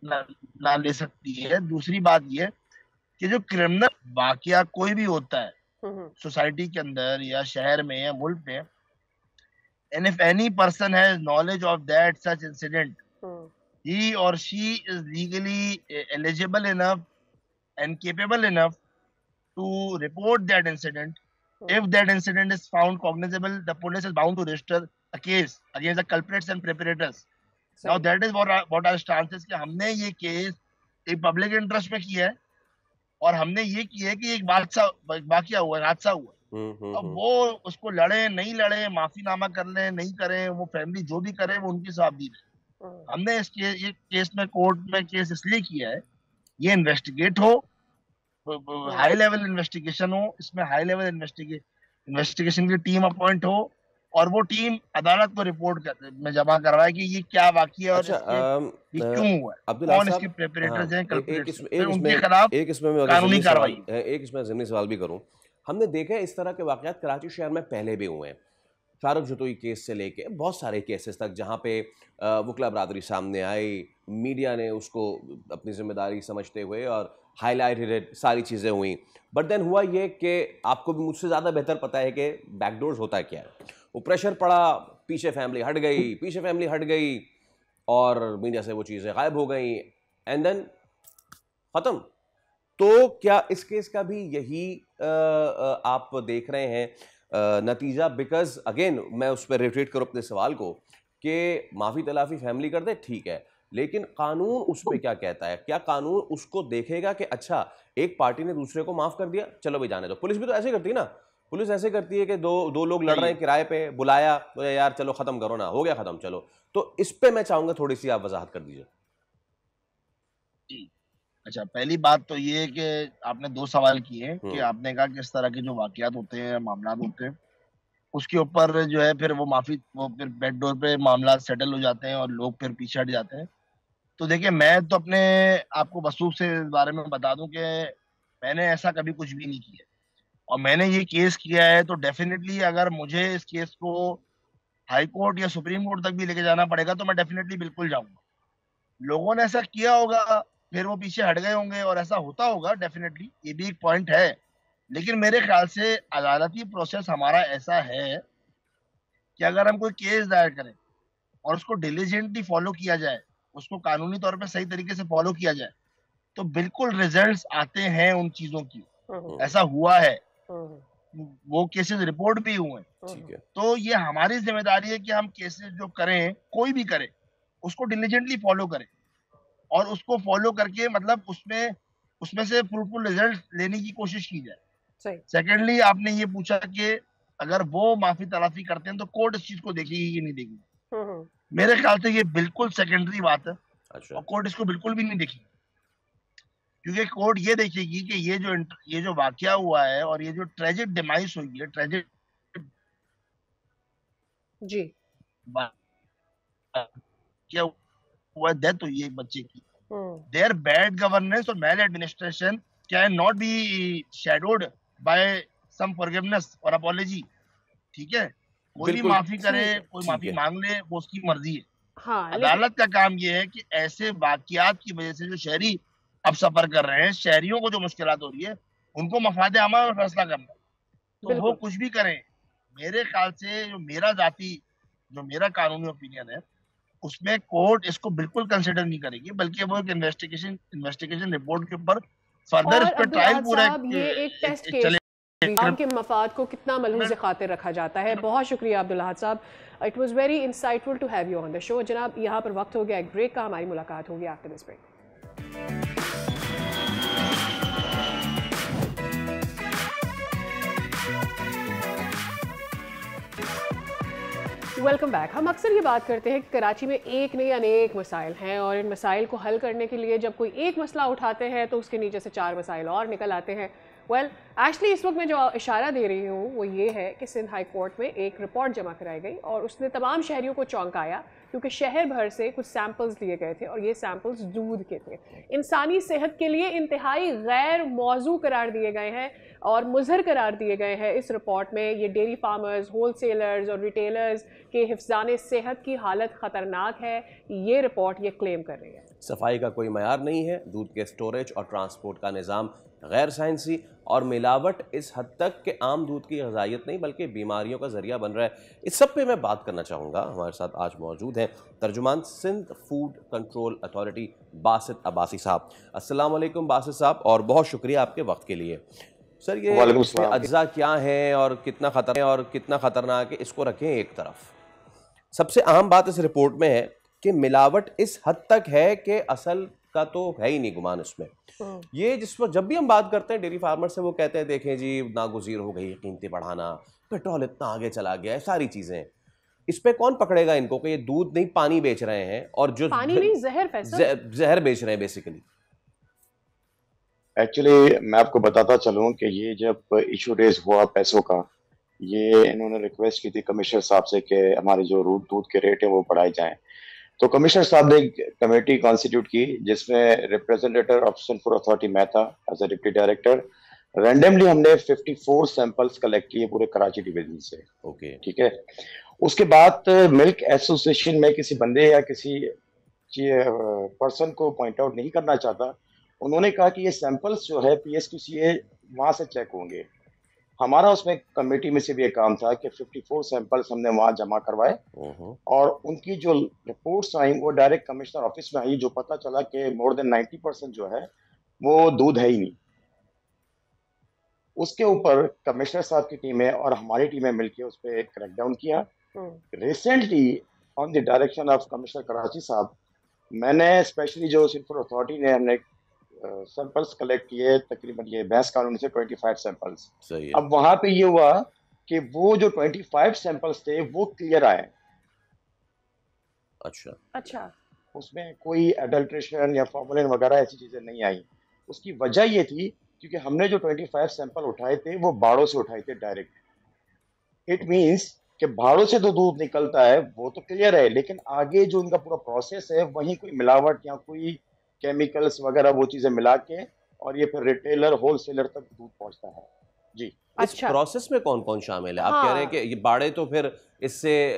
ना, ना ले सकती है। दूसरी बात ये कि जो क्रिमिनल वाकया कोई भी होता है हम्म सोसाइटी के अंदर या शहर में या मुल्क में, and if any person has knowledge of that such incident, hmm he or she is legally eligible enough and capable enough to report that incident. If that incident is found cognizable, the police is bound to register a case against the culprits and preparators. Now सही that is what our stance is, कि हमने ये case एक public interest में किया है, और हमने ये किया है कि एक वाकया हुआ है, हादसा हुआ है। अब वो उसको लड़े नहीं लड़े, माफीनामा कर लें नहीं करें, वो फैमिली जो भी करे वो उनकी सावधानी है। हमने ये केस में कोर्ट में केस इसलिए किया है, ये इन्वेस्टिगेट हो, हाई लेवल इन्वेस्टिगेशन हो, इसमें हाई लेवल इन्वेस्टिगेशन की टीम अपॉइंट हो, और वो टीम अदालत को रिपोर्ट में जमा करवाए कि ये क्या वाकया है और अच्छा ये क्यों हुआ है, अब्दुल्ला कौन साहब, इसके प्रेपरेटर्स हैं, एक कल्प्रिट्स हैं, एक फिर इसमें उनके खिलाफ एक इसमें मैं अगर कानूनी ज़िमनी सवाल कार्रवाई। एक इसमें ज़िमनी सवाल भी करूं, हमने देखा है इस तरह के वाक़यात कराची शहर में पहले भी हुए हैं। फारूक जतोई केस से लेके बहुत सारे केसेस तक, जहाँ पे वकला बरादरी सामने आई, मीडिया ने उसको अपनी जिम्मेदारी समझते हुए और हाईलाइटेड सारी चीज़ें हुई। बट देन हुआ ये कि आपको भी मुझसे ज़्यादा बेहतर पता है कि बैकडोर्स होता क्या है। वो प्रेशर पड़ा, पीछे फैमिली हट गई और मीडिया से वो चीज़ें गायब हो गई, एंड देन ख़त्म। तो क्या इस केस का भी यही आप देख रहे हैं नतीजा? बिकॉज अगेन मैं उस पर रिट्रीट करूँ अपने सवाल को कि माफ़ी तलाफ़ी फैमिली कर दे, ठीक है, लेकिन कानून उस पर क्या कहता है? क्या कानून उसको देखेगा कि अच्छा एक पार्टी ने दूसरे को माफ़ कर दिया, चलो भाई जाने दो? पुलिस भी तो ऐसे करती है ना, पुलिस ऐसे करती है कि दो लोग लड़ रहे हैं किराए पे, बुलाया तो यार चलो ख़त्म करो ना, हो गया ख़त्म, चलो। तो इस पे मैं चाहूँगा थोड़ी सी आप वजाहत कर दीजिए। अच्छा, पहली बात तो ये है कि आपने 2 सवाल किए कि हम्म आपने कहा कि इस तरह के जो वाकयात होते हैं, मामलात होते हैं, उसके ऊपर जो है फिर वो फिर बैकडोर पे मामला सेटल हो जाते हैं और लोग फिर पीछे हट जाते हैं। तो देखिए, मैं तो अपने आपको वसूख से इस बारे में बता दूं कि मैंने ऐसा कभी कुछ भी नहीं किया, और मैंने ये केस किया है, तो डेफिनेटली अगर मुझे इस केस को हाई कोर्ट या सुप्रीम कोर्ट तक भी लेके जाना पड़ेगा, तो मैं डेफिनेटली बिल्कुल जाऊंगा। लोगों ने ऐसा किया होगा, फिर वो पीछे हट गए होंगे और ऐसा होता होगा, डेफिनेटली ये भी एक पॉइंट है। लेकिन मेरे ख्याल से अदालती प्रोसेस हमारा ऐसा है कि अगर हम कोई केस दायर करें और उसको डिलीजेंटली फॉलो किया जाए, उसको कानूनी तौर पे सही तरीके से फॉलो किया जाए, तो बिल्कुल रिजल्ट्स आते हैं उन चीजों की, ऐसा हुआ है, वो केसेस रिपोर्ट भी हुए हैं। ठीक है। तो ये हमारी जिम्मेदारी है कि हम केसेस जो करें, कोई भी करे, उसको डिलीजेंटली फॉलो करें और उसको फॉलो करके मतलब उसमें से फ्रूटफुल रिजल्ट लेने की कोशिश की जाए। सही। सेकेंडली, आपने ये पूछा कि अगर वो माफी तलाफी करते हैं तो कोर्ट इस चीज को देखेगी कि नहीं देखेगी। मेरे ख्याल से ये बिल्कुल सेकेंडरी बात है अच्छा। और कोर्ट इसको बिल्कुल भी नहीं देखेगी, क्योंकि कोर्ट ये देखेगी कि ये जो वाकया हुआ है और ये जो ट्रेजिक डिमाइस हुई है, ट्रेजिक जी क्या हुआ, डेथ हुई है एक बच्चे की, देयर बैड गवर्नेंस और maladministration can not be shadowed by some forgiveness और अपॉलजी। ठीक है, कोई भी बिल्कुल माफी करे, कोई ठीक माफी है। मांग ले, वो उसकी मर्जी है। हाँ, अदालत का काम ये है कि ऐसे वाकयात की वजह से जो शहरी अब सफर कर रहे हैं, शहरियों को जो मुश्किलात हो रही है, उनको मफाद आमा में फैसला करना, तो वो बिल्कुल। कुछ भी करें। मेरे ख्याल से जो मेरा कानूनी ओपिनियन है, उसमें कोर्ट इसको बिल्कुल कंसिडर नहीं करेगी, बल्कि वो एक इन्वेस्टिगेशन रिपोर्ट के ऊपर फर्दर और इस पर अब्दुल ट्रायल अहद पूरा साहब, ये एक टेस्ट केस चले। आवाम के मफाद को कितना मलहूज़ खातिर रखा जाता है। बहुत शुक्रिया Abdul Ahad sahab, it was very insightful to have you on the show. जनाब, यहाँ पर वक्त हो गया एक ब्रेक का, हमारी मुलाकात होगी after this break. Welcome back. हम अक्सर ये बात करते हैं कि कराची में एक नहीं अनेक मसाइल हैं और इन मसाइल को हल करने के लिए जब कोई एक मसला उठाते हैं तो उसके नीचे से 4 मसाइल और निकल आते हैं। एक्चुअली इस वक्त मैं जो इशारा दे रही हूँ वो ये है कि सिंध हाई कोर्ट में एक रिपोर्ट जमा कराई गई और उसने तमाम शहरियों को चौंकाया, क्योंकि शहर भर से कुछ सैंपल्स लिए गए थे और ये सैंपल्स दूध के थे। इंसानी सेहत के लिए इंतहाई गैर मौजू करार दिए गए हैं और मुज़हर करार दिए गए हैं इस रिपोर्ट में। ये डेयरी फार्मर्स, होलसेलर्स और रिटेलर्स के हिफ्ज़ाने सेहत की हालत ख़तरनाक है, ये रिपोर्ट ये क्लेम कर रही है। सफाई का कोई मयार नहीं है, दूध के स्टोरेज और ट्रांसपोर्ट का निज़ाम गैर साइंसी और मिलावट इस हद तक कि आम दूध की ग़िज़ाइयत नहीं बल्कि बीमारियों का ज़रिया बन रहा है। इस सब पे मैं बात करना चाहूँगा। हमारे साथ आज मौजूद हैं तर्जुमान Sindh food control authority Basit Abbasi साहब। अस्सलाम वालेकुम बासित साहब, और बहुत शुक्रिया आपके वक्त के लिए। सर, ये अज्जा क्या हैं और कितना खतरनाक है, इसको रखें एक तरफ। सबसे अहम बात इस रिपोर्ट में है कि मिलावट इस हद तक है कि असल का तो है ही नहीं गुमान इसमें। ये जिस वक्त जब भी हम बात करते हैं डेयरी फार्मर से, वो कहते हैं देखें जी नागुज़ीर हो गई कीमतें बढ़ाना, पेट्रोल इतना आगे चला गया है, सारी चीजें। इस पे कौन पकड़ेगा इनको कि ये दूध नहीं पानी बेच रहे हैं, और जो पानी नहीं जहर बेच रहे हैं बेसिकली। एक्चुअली मैं आपको बताता चलूं कि ये जब इशू रेज हुआ पैसों का, ये इन्होंने रिक्वेस्ट की थी कमिश्नर साहब से कि हमारे जो दूध के रेट है वो बढ़ाए जाएं। तो कमिश्नर साहब ने एक कमेटी कॉन्स्टिट्यूट की जिसमें representative of Sindh food authority मैं था as a deputy director. Randomly हमने 54 सैंपल्स कलेक्ट किए पूरे कराची डिवीजन से। ओके, ठीक है। उसके बाद मिल्क एसोसिएशन में किसी बंदे या किसी पर्सन को पॉइंट आउट नहीं करना चाहता, उन्होंने कहा कि ये सैंपल्स जो है पीएसक्यूसीए वहां से चेक होंगे। हमारा उसमें कमेटी में से भी एक काम था कि 54 सैंपल्स हमने वहां जमा करवाए और उनकी जो रिपोर्ट्स आई वो डायरेक्ट कमिश्नर ऑफिस में आई, जो पता चला कि मोर देन 90% जो है वो दूध है ही नहीं। उसके ऊपर कमिश्नर साहब की टीमें और हमारी टीमें मिलकर उस पर एक क्रैकडाउन किया। Recently on the direction of commissioner Karachi साहब, मैंने स्पेशली जो सिंध फूड अथॉरिटी ने हमने सैंपल्स कलेक्ट किए, तकरीबन ये भैंस कॉलोनी से 25 सैंपल्स। सही है। अब वहां पे ये हुआ कि वो जो 25 सैंपल्स थे वो क्लियर आए। अच्छा, उसमें कोई एडल्ट्रेशन या फॉर्मुलिन वगैरह ऐसी चीजें नहीं आई। उसकी वजह ये थी क्योंकि हमने जो 25 सैंपल उठाए थे वो बाड़ों से उठाए थे डायरेक्ट। इट मीन्स कि बाड़ों से तो दूध निकलता है वो तो क्लियर है, लेकिन आगे जो उनका पूरा प्रोसेस है वहीं कोई मिलावट या कोई केमिकल्स वगैरह वो चीजें मिला के और ये फिर रिटेलर होलसेलर तक दूध पहुंचता है। जी। इस प्रोसेस में कौन कौन शामिल है? आप कह रहे हैं कि ये बाड़े तो फिर इससे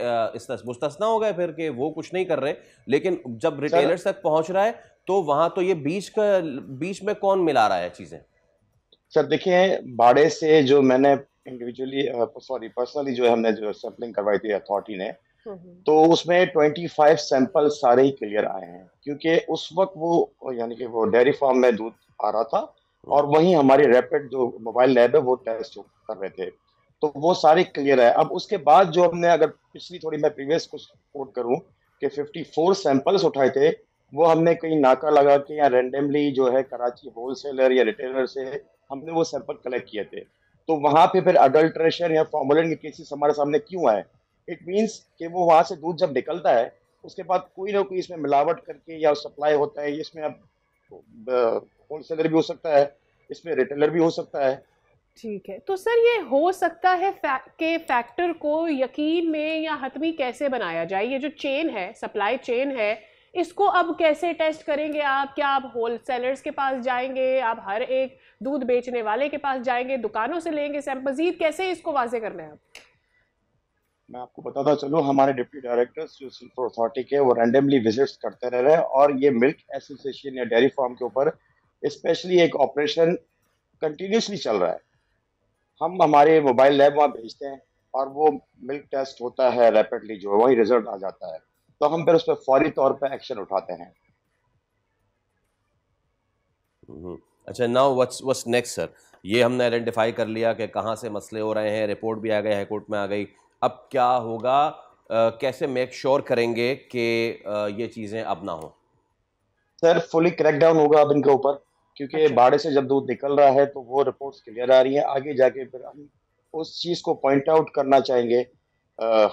मुस्तस्ना हो गए फिर कि वो कुछ नहीं कर रहे, लेकिन जब रिटेलर्स तक पहुंच रहा है तो वहां तो ये बीच में कौन मिला रहा है चीजें? सर देखिए, बाड़े से जो मैंने इंडिविजुअली पर्सनली जो है हमने जो सैंपलिंग करवाई थी अथॉरिटी ने, तो उसमें 25 सैंपल सारे ही क्लियर आए हैं, क्योंकि उस वक्त वो यानी कि वो डेयरी फार्म में दूध आ रहा था और वहीं हमारी रैपिड जो मोबाइल लैब है वो टेस्ट कर रहे थे, तो वो सारे क्लियर है। अब उसके बाद जो हमने, अगर पिछली थोड़ी मैं प्रीवियस कुछ कोट करूं कि 54 सैंपल्स उठाए थे, वो हमने कहीं नाका लगा के या रैंडमली जो है कराची होलसेलर या रिटेलर से हमने वो सैंपल कलेक्ट किए थे। तो वहां पे फिर अडल्ट्रेशन या फॉर्मुलेशन के केसेस हमारे सामने क्यों आए? इट मीन्स कि वो वहां से दूध जब निकलता है उसके बाद कोई ना कोई इसमें मिलावट करके या सप्लाई होता है। इसमें अब होलसेलर भी हो सकता है, इसमें रिटेलर भी हो सकता है। ठीक है, तो सर ये हो सकता है के फैक्टर को यकीन में या हतमी कैसे बनाया जाए? ये जो चेन है, सप्लाई चेन है, इसको अब कैसे टेस्ट करेंगे आप? क्या आप होलसेलर्स के पास जाएंगे, आप हर एक दूध बेचने वाले के पास जाएंगे, दुकानों से लेंगे सैंपल? मजीद कैसे इसको वाजे करना है आप? मैं आपको बताता चलूँ, हमारे डिप्टी डायरेक्टर्स जो सिल्क अथॉरिटी के वो रैंडमली विजिट्स करते रह रहे हैं और ये मिल्क एसोसिएशन या डेयरी फार्म के ऊपर स्पेशली एक ऑपरेशन कंटिन्यूसली चल रहा है। हम हमारे मोबाइल लैब वहाँ भेजते हैं और वो मिल्क टेस्ट होता है रैपिडली, जो है वही रिजल्ट आ जाता है, तो हम फिर उस पर फौरी तौर पर एक्शन उठाते हैं। अच्छा, नाउ व्हाट्स नेक्स्ट सर? ये हमने आइडेंटिफाई कर लिया कि कहाँ से मसले हो रहे हैं, रिपोर्ट भी आ गई, हाई कोर्ट में आ गई। अब क्या होगा? कैसे मेक श्योर करेंगे कि ये चीज़ें अब ना हो? सर फुली क्रैकडाउन होगा अब इनके ऊपर, क्योंकि अच्छा। बाड़े से जब दूध निकल रहा है तो वो रिपोर्ट्स क्लियर आ रही हैं। आगे जाके फिर हम उस चीज़ को पॉइंट आउट करना चाहेंगे,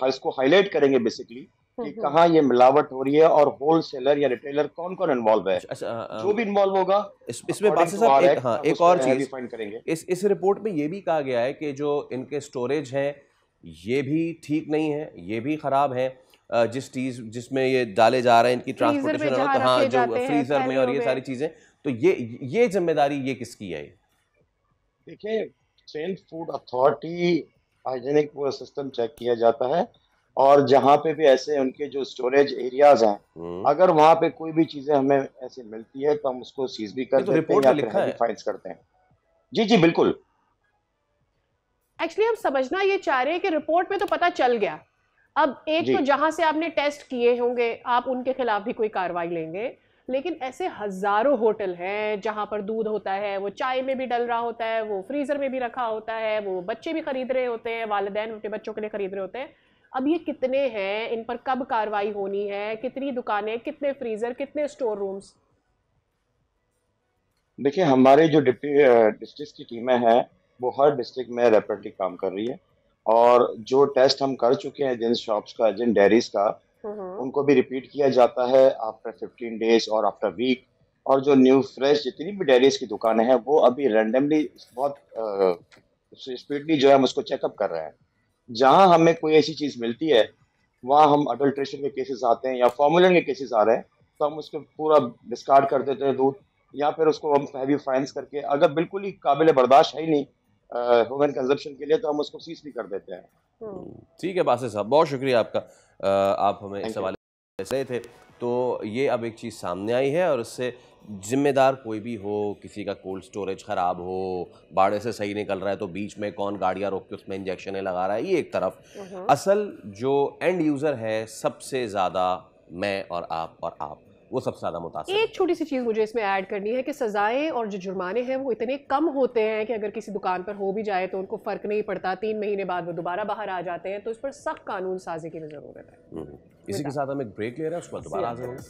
इसको हाईलाइट करेंगे बेसिकली कि कहाँ ये मिलावट हो रही है और होलसेलर या रिटेलर कौन कौन इन्वॉल्व है। अच्छा, जो भी इन्वॉल्व होगा इसमें बात according to our act, एक उस पर और heavy चीज़ fine करेंगे। इस रिपोर्ट में ये भी कहा गया है कि जो इनके स्टोरेज हैं ये भी ठीक नहीं है, ये भी ख़राब है। जिस चीज़ जिसमें ये डाले जा रहे हैं, इनकी ट्रांसपोर्टेशन हो, तो हाँ, जो फ्रीजर में और ये सारी चीज़ें, तो ये जिम्मेदारी ये किसकी है? देखिए, सेंट फूड अथॉरिटी हाइजीनिक वो सिस्टम चेक किया जाता है और जहाँ पे भी ऐसे उनके जो स्टोरेज एरियाज हैं, अगर वहाँ पे कोई भी चीज़ें हमें ऐसे मिलती है तो हम उसको सीज भी कर देते हैं या फिर हैवी फाइन्स करते हैं। जी जी बिल्कुल। एक्चुअली हम समझना ये चाह रहे हैं कि रिपोर्ट में तो पता चल गया, अब एक तो जहां से आपने टेस्ट किए होंगे आप उनके खिलाफ भी कोई कार्रवाई लेंगे, लेकिन ऐसे हजारों होटल हैं जहां पर दूध होता है, वो चाय में भी डल रहा होता है, वो फ्रीजर में भी रखा होता है, वो बच्चे भी खरीद रहे होते हैं, वालिदैन अपने बच्चों के लिए खरीद रहे होते हैं। अब ये कितने हैं, इन पर कब कार्रवाई होनी है, कितनी दुकानें, कितने फ्रीजर, कितने स्टोर रूम्स? देखिए, हमारे जो डिस्ट्रिक्ट की टीमें हैं वो हर डिस्ट्रिक्ट में रैपिडली काम कर रही है और जो टेस्ट हम कर चुके हैं जिन शॉप्स का, जिन डेयरीज का, उनको भी रिपीट किया जाता है आफ्टर 15 डेज और आफ्टर वीक। और जो न्यू फ्रेश जितनी भी डेयरीज की दुकानें हैं वो अभी रैंडमली बहुत स्पीडली जो है हम उसको चेकअप कर रहे हैं। जहां हमें कोई ऐसी चीज़ मिलती है वहां हम अडल्ट्रेशन के केसेस आते हैं या फॉर्मुलेशन के केसेस आ रहे हैं तो हम उसको पूरा डिस्कार्ड कर देते हैं दूध, या फिर उसको हम हैवी फाइन्स करके, अगर बिल्कुल ही काबिल बर्दाश्त है ही नहीं ह्यूमन कंजप्शन के लिए, तो हम उसको सीज भी कर देते हैं। ठीक है बासित साहब, बहुत शुक्रिया आपका, आप हमें इस हवाले से थे। तो ये अब एक चीज़ सामने आई है और उससे जिम्मेदार कोई भी हो, किसी का कोल्ड स्टोरेज ख़राब हो, बाड़े से सही निकल रहा है तो बीच में कौन गाड़ियाँ रोक के उसमें इंजेक्शन लगा रहा है, ये एक तरफ। असल जो एंड यूज़र है सबसे ज़्यादा मैं और आप वो सबसे ज़्यादा मुतासिर। एक छोटी सी चीज़ मुझे इसमें ऐड करनी है कि सज़ाएं और जो जुर्माने हैं वो इतने कम होते हैं कि अगर किसी दुकान पर हो भी जाए तो उनको फ़र्क नहीं पड़ता, 3 महीने बाद वो दोबारा बाहर आ जाते हैं, तो इस पर सख्त कानून साजी की ज़रूरत है। इसी के साथ हम एक ब्रेक ले रहे हैं, उसके बाद दोबारा हाजिर होंगे।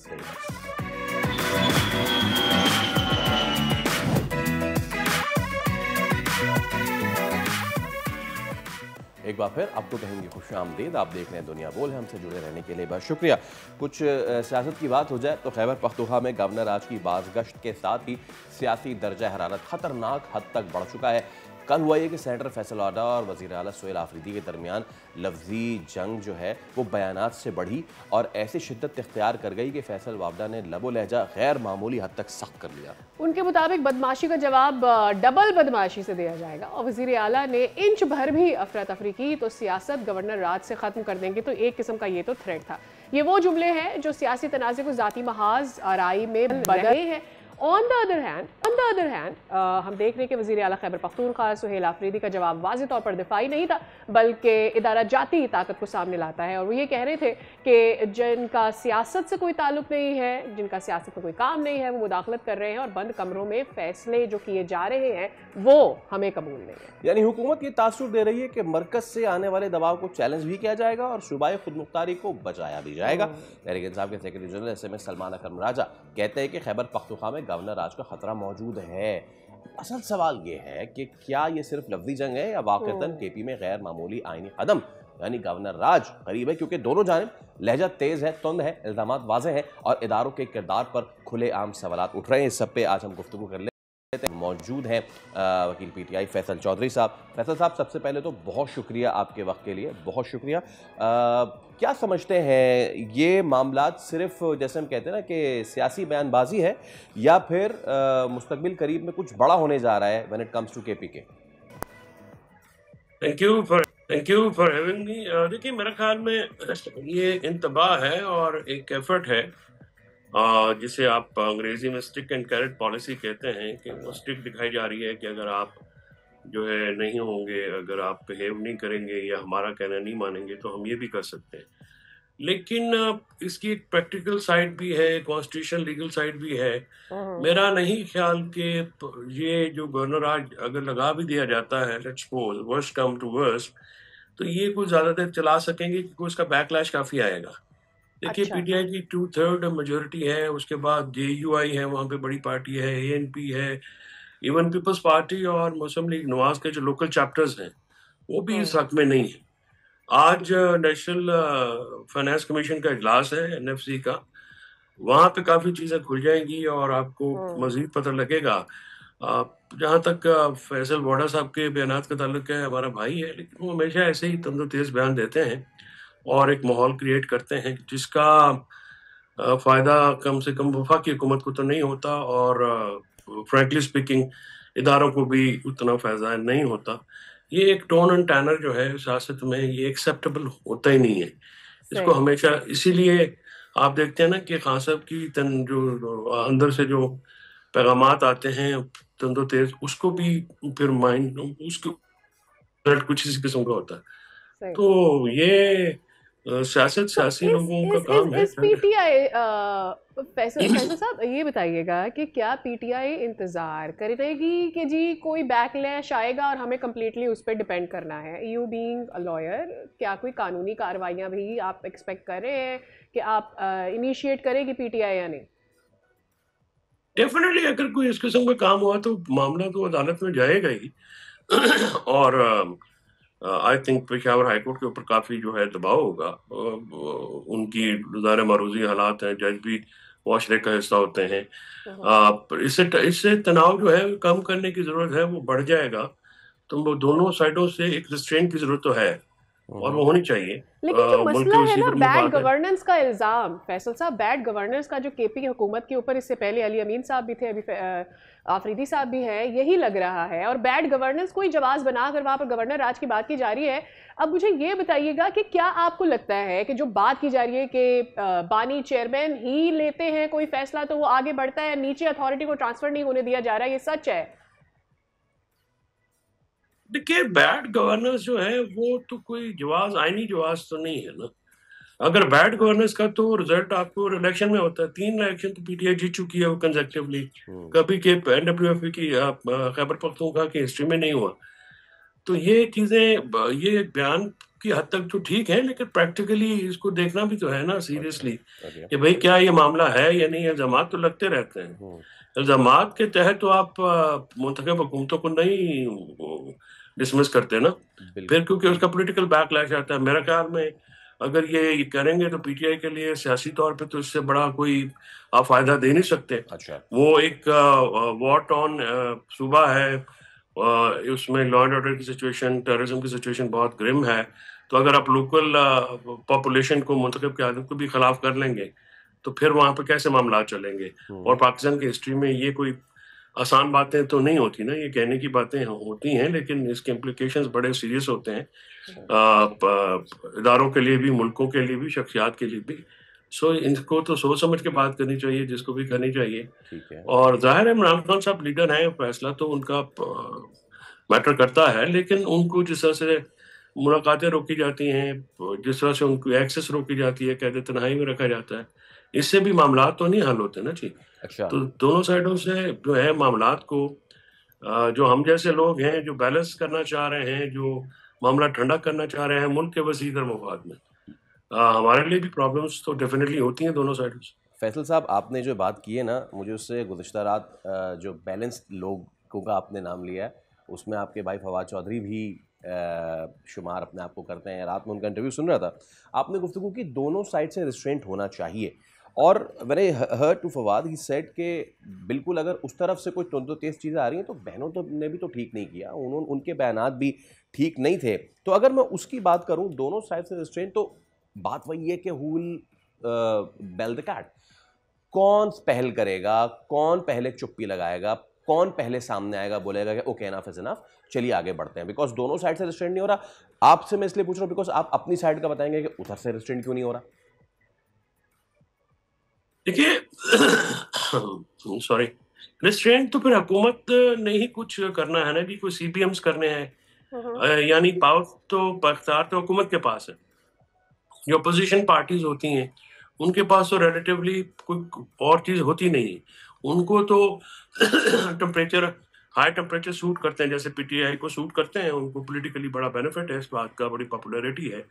एक बार फिर आपको कहेंगे खुशामदीद। आप देख रहे हैं दुनिया बोल है, हमसे जुड़े रहने के लिए बहुत शुक्रिया। कुछ सियासत की बात हो जाए तो खैबर पख्तूनख्वा में गवर्नर आज की बाज़गश्त के साथ ही सियासी दर्जा हरारत ख़तरनाक हद तक बढ़ चुका है। कल हुआ ये कि सेनेटर फैसल वाडा और वज़ीर आला सोहेल आफरीदी के दरमियान लफ्जी जंग जो है वो बयानात से बढ़ी और ऐसी शिद्दत इख्तियार कर गई कि फैसल वाडा ने लबो लहजा गैर मामूली हद तक सख्त कर लिया। उनके मुताबिक बदमाशी का जवाब डबल बदमाशी से दिया जाएगा और वज़ीर आला ने इंच भर भी अफरा तफरी की तो सियासत गवर्नर राज से ख़त्म कर देंगे। तो एक किस्म का ये तो थ्रेट था। ये वो जुमले हैं जो सियासी तनाज़े को ज़ाती महाज आराई में बढ़ गए हैं। On the other hand the other hand हम देख रहे हैं कि वज़ीर आला खैबर पख्तूनख्वा सुहेल आफरीदी का जवाब वाज़ेह तौर पर दिफाई नहीं था, बल्कि इदारा जाती ताकत को सामने लाता है। और वो ये कह रहे थे कि जिनका सियासत से कोई ताल्लुक नहीं है, जिनका सियासत में कोई काम नहीं है, वो मुदाखलत कर रहे हैं और बंद कमरों में फैसले जो किए जा रहे हैं वो हमें कबूल नहीं है। यानी हुकूमत ये तासुर दे रही है कि मरकज से आने वाले दबाव को चैलेंज भी किया जाएगा और सूबाई खुद मुख्तारी को बचाया भी जाएगा। तहरीक इंसाफ के सेक्रेटरी जनरल SMS सलमान अकरम राजा कहते हैं कि खैबर पख्तूनख्वा में गवर्नर राज का खतरा मौजूद है। असल सवाल ये है कि क्या ये सिर्फ लफ्जी जंग है या वाक़तन KP में गैर मामूली आईनी कदम यानी गवर्नर राज करीब है, क्योंकि दोनों जानिब लहजा तेज है, तुंद है, इल्जामात वाज़ेह है और इदारों के किरदार पर खुलेआम सवालात उठ रहे हैं। इस सब पे आज हम गुफ्तगू कर लेते हैं। मौजूद हैं वकील PTI फैसल चौधरी साहब। फैसल साहब, सबसे पहले तो बहुत शुक्रिया आपके वक्त के लिए, बहुत शुक्रिया। क्या समझते हैं ये मामलात सिर्फ जैसे हम कहते हैं ना कि सियासी बयानबाजी है या फिर मुस्तकबिल करीब में कुछ बड़ा होने जा रहा है when it comes to KP के? Thank you for having me. देखिए, मेरे ख्याल में ये इंतबाह है और एक एफर्ट है जिसे आप अंग्रेजी में स्टिक एंड कैरेट पॉलिसी कहते हैं, कि वो स्टिक दिखाई जा रही है कि अगर आप जो है नहीं होंगे, अगर आप बिहेव नहीं करेंगे या हमारा कहना नहीं मानेंगे तो हम ये भी कर सकते हैं। लेकिन इसकी एक प्रैक्टिकल साइड भी है, कॉन्स्टिट्यूशन लीगल साइड भी है। मेरा नहीं ख्याल कि ये जो गवर्नर आज अगर लगा भी दिया जाता है, let's suppose worst come to worst, तो ये कुछ ज़्यादा देर चला सकेंगे क्योंकि उसका बैकलैश काफ़ी आएगा। देखिए, अच्छा। PTI की 2/3 मेजोरिटी है, उसके बाद JUI है, वहाँ पे बड़ी पार्टी है, ANP है, इवन पीपल्स पार्टी और मुस्लिम लीग नवाज के जो लोकल चैप्टर्स हैं वो भी इस हक में नहीं है। आज नेशनल फाइनेंस कमीशन का इजलास है NFC का, वहाँ पे काफ़ी चीज़ें खुल जाएंगी और आपको मज़ीद पता लगेगा। जहाँ तक फैसल वाडा साहब के बयानात का ताल्लुक है, हमारा भाई है, लेकिन वो हमेशा ऐसे ही तंदो-तेज़ बयान देते हैं और एक माहौल क्रिएट करते हैं जिसका फ़ायदा कम से कम वफाकी हुकूमत को तो नहीं होता और फ्रैंकली स्पीकिंग इदारों को भी उतना फ़ायदा नहीं होता। ये एक टोन एंड टैनर जो है सियासत में, ये एक्सेप्टेबल होता ही नहीं है। इसको हमेशा इसीलिए आप देखते हैं ना कि खान साहब की जो अंदर से जो पैगामात आते हैं तंदो तेज, उसको भी फिर माइंड उसको कुछ इसी किस्म का होता है। तो ये सियासत सियासी लोगों का काम है। PTI फैसल साहब, ये बताइएगा कि क्या PTI इंतजार करेगी कि जी कोई बैकलैश आएगा और हमें कम्प्लीटली उस पर डिपेंड करना है? यू बीइंग अ लॉयर, क्या कोई कानूनी कार्रवाइयाँ भी आप एक्सपेक्ट कर रहे हैं कि आप इनिशिएट करेगी PTI या नहीं? डेफिनेटली अगर कोई इस किस्म का काम हुआ तो मामला तो अदालत में जाएगा ही और आई थिंक पेशावर हाईकोर्ट के ऊपर काफ़ी जो है दबाव होगा। उनकी ज़ाहिर मारूजी हालात हैं, जज भी मुआशरे का हिस्सा होते हैं। इससे तनाव जो है कम करने की ज़रूरत है, वो बढ़ जाएगा। तो वो दोनों साइडों से एक रिस्ट्रेंट की ज़रूरत तो है और वो होनी चाहिए। लेकिन जो मसला है ना बैड गवर्नेंस का इल्जाम, फैसल साहब, बैड गवर्नेंस का जो KP की हुकूमत के ऊपर, इससे पहले अली अमीन साहब भी थे, अभी आफरीदी साहब भी हैं, यही लग रहा है। और बैड गवर्नेंस कोई जवाब बनाकर वहाँ पर गवर्नर राज की बात की जा रही है। अब मुझे ये बताइएगा कि क्या आपको लगता है कि जो बात की जा रही है कि बानी चेयरमैन ही लेते हैं कोई फैसला तो वो आगे बढ़ता है, नीचे अथॉरिटी को ट्रांसफर नहीं होने दिया जा रहा है, ये सच है? देखिए, बैड गवर्नेंस जो है वो तो कोई जवाब, आईनी जवाब तो नहीं है ना। अगर बैड गवर्नेंस का तो रिजल्ट आपको इलेक्शन में होता है। 3 इलेक्शन तो PTI जीत चुकी है वो कंसेक्टिवली, कभी के NWF की खैबर पख्तूनख्वा की हिस्ट्री में नहीं हुआ। तो ये चीजें, ये बयान की हद तक तो ठीक है, लेकिन प्रैक्टिकली इसको देखना भी तो है ना सीरियसली कि भाई क्या ये मामला है या नहीं। इल्जामात तो लगते रहते हैं, इल्जामात के तहत तो आप मुंतखब हुकूमतों को नहीं डिसमिस करते ना, फिर क्योंकि उसका पॉलिटिकल बैकलैश आता है। मेरे ख्याल में अगर ये करेंगे तो PTI के लिए सियासी तौर पे तो इससे बड़ा कोई आप फायदा दे नहीं सकते। अच्छा। वो एक वॉर टॉन सूबा है, उसमें लॉ एंड ऑर्डर की सिचुएशन, टेररिज्म की सिचुएशन बहुत ग्रिम है। तो अगर आप लोकल पॉपुलेशन को, मुंतखब क़यादत को भी खिलाफ कर लेंगे तो फिर वहाँ पे कैसे मामला चलेंगे। और पाकिस्तान की हिस्ट्री में ये कोई आसान बातें तो नहीं होती ना, ये कहने की बातें होती हैं, लेकिन इसके इम्प्लीकेशंस बड़े सीरियस होते हैं इदारों के लिए भी, मुल्कों के लिए भी, शख्सियात के लिए भी। सो इनको तो सोच समझ के बात करनी चाहिए, जिसको भी करनी चाहिए। ठीक है। और जाहिर है इमरान खान साहब लीडर हैं, फैसला तो उनका मैटर करता है, लेकिन उनको जिस तरह से मुलाकातें रोकी जाती हैं, जिस तरह से उनको एक्सेस रोकी जाती है, कैद तन्हाई में रखा जाता है, इससे भी मामला तो नहीं हल होते ना जी। अच्छा। तो दोनों साइडों से जो है मामलात को जो हम जैसे लोग हैं जो बैलेंस करना चाह रहे हैं, जो मामला ठंडा करना चाह रहे हैं मुल्क के वसीदर मफाद में, हमारे लिए भी प्रॉब्लम्स तो डेफिनेटली होती हैं दोनों साइडों से। फैसल साहब, आपने जो बात की है ना, मुझे उससे गुज़िश्ता रात जो बैलेंस्ड लोगों का आपने नाम लिया है, उसमें आपके भाई फवाद चौधरी भी शुमार अपने आप को करते हैं। रात में उनका इंटरव्यू सुन रहा था, आपने गुफ्तगू की दोनों साइड से रिस्ट्रेंट होना चाहिए। और मैंने heard to Fawad, he said कि बिल्कुल अगर उस तरफ से कोई तो तेज़ चीज़ें आ रही हैं तो बहनों तो ने भी तो ठीक नहीं किया, उनके बयानात भी ठीक नहीं थे। तो अगर मैं उसकी बात करूं दोनों साइड से रिस्ट्रेंट, तो बात वही है कि who will bell the cat, कौन पहल करेगा, कौन पहले चुप्पी लगाएगा, कौन पहले सामने आएगा, बोलेगा कि ओके एनफ इज इनफ, चलिए आगे बढ़ते हैं। बिकॉज दोनों साइड से रिस्ट्रेंट नहीं हो रहा। आपसे मैं इसलिए पूछ रहा हूं बिकॉज आप अपनी साइड का बताएंगे कि उधर से रिस्ट्रेंट क्यों नहीं हो रहा। देखिए सॉरी, रिस्ट्रेंट तो फिर हुकूमत ने ही कुछ करना है ना जी, कोई CBMs करने हैं, यानी पावर तो अख्तियार तो हुकूमत के पास है। जो अपोजिशन पार्टीज होती हैं उनके पास तो रिलेटिवली कोई और चीज़ होती नहीं है, उनको तो टेम्परेचर, हाई टेम्परेचर सूट करते हैं, जैसे PTI को सूट करते हैं, उनको पॉलिटिकली बड़ा बेनिफिट है इस बात का, बड़ी पॉपुलैरिटी है।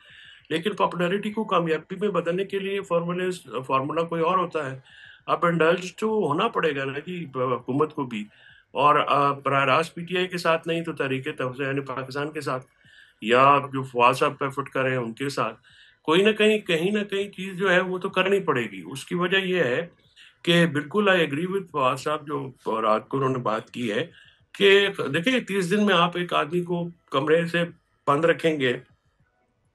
लेकिन पॉपुलैरिटी को कामयाबी में बदलने के लिए फार्मूला कोई और होता है। अब इंडल्ज तो होना पड़ेगा ना कि हुकूमत को भी, और बराह रास्त PTI के साथ नहीं तो तहरीक तहफ़्फ़ुज़ यानी पाकिस्तान के साथ, या जो फवाद साहब एफर्ट कर रहे हैं उनके साथ, कोई ना कहीं ना कहीं चीज़ जो है वो तो करनी पड़ेगी। उसकी वजह यह है कि बिल्कुल आई एग्री विद फवाद साहब जो रात को उन्होंने बात की है कि देखिए 30 दिन में आप एक आदमी को कमरे से बंद रखेंगे,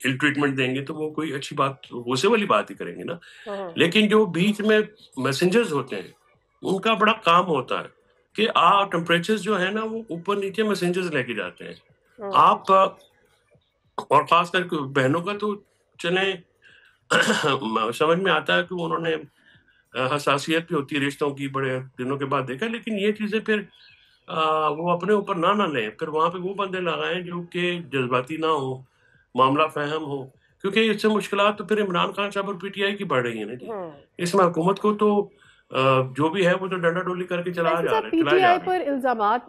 इल ट्रीटमेंट देंगे, तो वो कोई अच्छी बात, गुस्से वाली बात ही करेंगे ना। लेकिन जो बीच में मैसेंजर्स होते हैं उनका बड़ा काम होता है कि टेम्परेचर्स जो है ना वो ऊपर नीचे मैसेंजर्स लेके जाते हैं। आप और खास करके बहनों का तो चले समझ में आता है कि उन्होंने हसासियत भी होती है रिश्तों की, बड़े दिनों के बाद देखा, लेकिन ये चीज़ें फिर वो अपने ऊपर ना लें, फिर वहाँ पे वो बंदे लगाएं जो कि जज्बाती ना हो, मामला फहम हो, क्योंकि इससे मुश्किलात तो फिर इमरान खान साहब और PTI की बढ़ रही है ना जी। इसमें हुकूमत को तो जो भी है वो तो डंडा डोली करके चला जा रहे हैं। PTI पर इल्जामात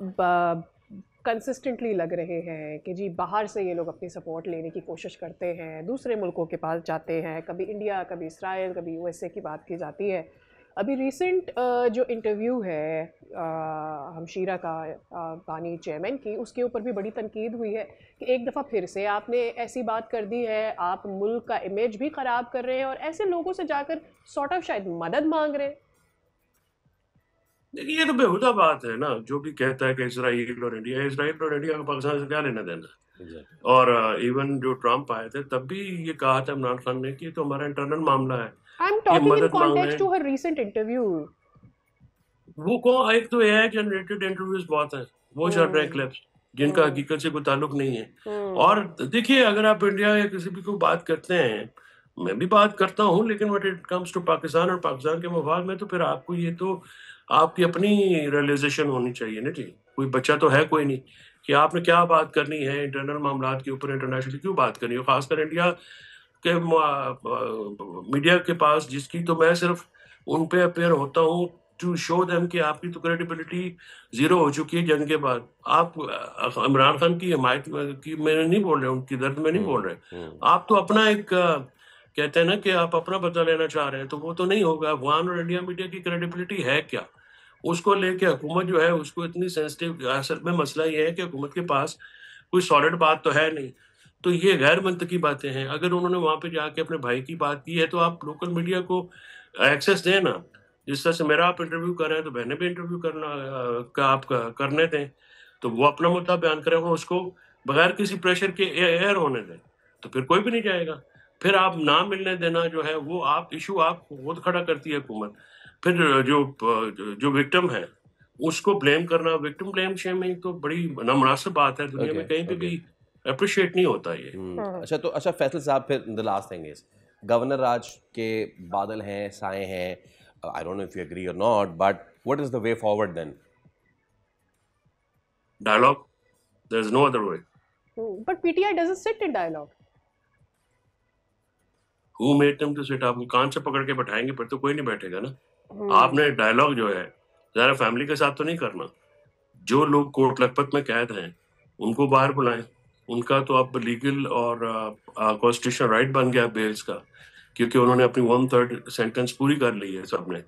कंसिस्टेंटली लग रहे हैं कि जी बाहर से ये लोग अपनी सपोर्ट लेने की कोशिश करते हैं, दूसरे मुल्कों के पास जाते हैं, कभी इंडिया, कभी इसराइल, कभी USA की बात की जाती है। अभी रिसेंट जो इंटरव्यू है हमशीरा का बानी चेयरमैन की, उसके ऊपर भी बड़ी तनकीद हुई है कि एक दफ़ा फिर से आपने ऐसी बात कर दी है, आप मुल्क का इमेज भी ख़राब कर रहे हैं और ऐसे लोगों से जाकर सॉर्ट ऑफ शायद मदद मांग रहे हैं। देखिए ये तो बेहुदा बात है ना, जो भी कहता है कि इसराइल और इंडिया का पाकिस्तान से क्या लेना देना। और इवन जो ट्रम्प आए थे तब भी ये कहा था इमरान खान ने कि तो हमारा इंटरनल मामला है। I'm talking in context to her recent interview. वो को एक तो AI जनरेटेड इंटरव्यूज बहुत हैं, वो चल रहे हैं क्लिप्स जिनका हकीकत से कोई ताल्लुक नहीं है। और देखिए अगर आप इंडिया या किसी भी को बात करते हैं, मैं भी बात करता हूँ, लेकिन when it comes to Pakistan और पाकिस्तान के मफाद में, तो फिर आपको ये तो आपकी अपनी रियलाइजेशन होनी चाहिए ना जी। कोई बच्चा तो है कोई नहीं कि आपने क्या बात करनी है इंटरनल मामलात के ऊपर, इंटरनेशनल क्यों बात करनी है, खासकर इंडिया के मीडिया के पास, जिसकी तो मैं सिर्फ उन पे अपेयर होता हूँ टू शो देम कि आपकी तो क्रेडिबिलिटी जीरो हो चुकी है जंग के बाद। आप इमरान खान की हिमायत की मैं नहीं बोल रहे, उनकी दर्द में नहीं बोल रहे, आप तो अपना एक कहते हैं ना कि आप अपना बदला लेना चाह रहे हैं, तो वो तो नहीं होगा। अफगान और इंडिया मीडिया की क्रेडिबिलिटी है क्या, उसको लेके हुकूमत जो है उसको इतनी सेंसिटिव, असल में मसला ये है कि हुकूमत के पास कोई सॉलिड बात तो है नहीं, तो ये गैर मंतकी बातें हैं। अगर उन्होंने वहाँ पे जाके अपने भाई की बात की है तो आप लोकल मीडिया को एक्सेस दें ना, जिस तरह से मेरा आप इंटरव्यू कर रहे हैं तो बहने भी इंटरव्यू करना का आप करने दें, तो वो अपना मुद्दा बयान करें और उसको बगैर किसी प्रेशर के एयर होने दें, तो फिर कोई भी नहीं जाएगा। फिर आप ना मिलने देना जो है वो आप इशू आप खुद खड़ा करती है हुकूमत। फिर जो विक्टिम है उसको ब्लेम करना, विक्टिम ब्लेम शेमिंग तो बड़ी नामुनासिब बात है, दुनिया में कहीं पे भी अप्रिशिएट नहीं होता ये। अच्छा, तो अच्छा फैसल साहब, फिर the last thing is governor raj के बादल हैं, साए हैं. I don't know if you agree or not, but what is the way forward then? Dialogue. There's no other way. But PTI doesn't sit in dialogue. Who made them to sit? आप कान से पकड़ के बैठाएंगे पर तो कोई नहीं बैठेगा ना. आपने डायलॉग जो है ज़रा फैमिली के साथ तो नहीं करना. जो लोग कोर्ट लखपत में कैद हैं उनको बाहर बुलाएं. उनका तो अब लीगल और कॉन्स्टिट्यूशनल राइट बन गया बेल्स का, क्योंकि उन्होंने अपनी 1/3 सेंटेंस पूरी कर ली है सबने.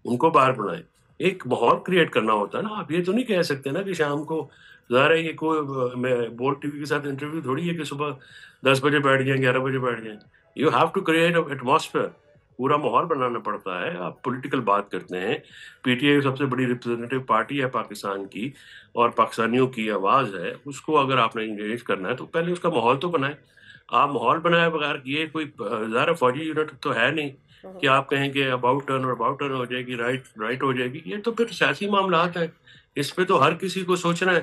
उनको बाहर बुलाएं. एक माहौल क्रिएट करना होता है ना. आप ये तो नहीं कह सकते ना कि शाम को ज़ाहिर है ये कोई मैं बोर्ड टीवी के साथ इंटरव्यू थोड़ी है कि सुबह 10 बजे बैठ जाएं, 11 बजे बैठ जाएं. You have to create atmosphere. पूरा माहौल बनाना पड़ता है. आप पॉलिटिकल बात करते हैं. पीटीआई सबसे बड़ी रिप्रेजेंटेटिव पार्टी है पाकिस्तान की और पाकिस्तानियों की आवाज़ है. उसको अगर आपने इंगेज करना है तो पहले उसका माहौल तो बनाएं. आप माहौल बनाए बगैर ये कोई ज़रा फौजी यूनिट तो है नहीं कि आप कहें कि अबाउट टर्न हो जाएगी, राइट हो जाएगी. ये तो फिर सियासी मामलात हैं. इस पे तो हर किसी को सोचना है.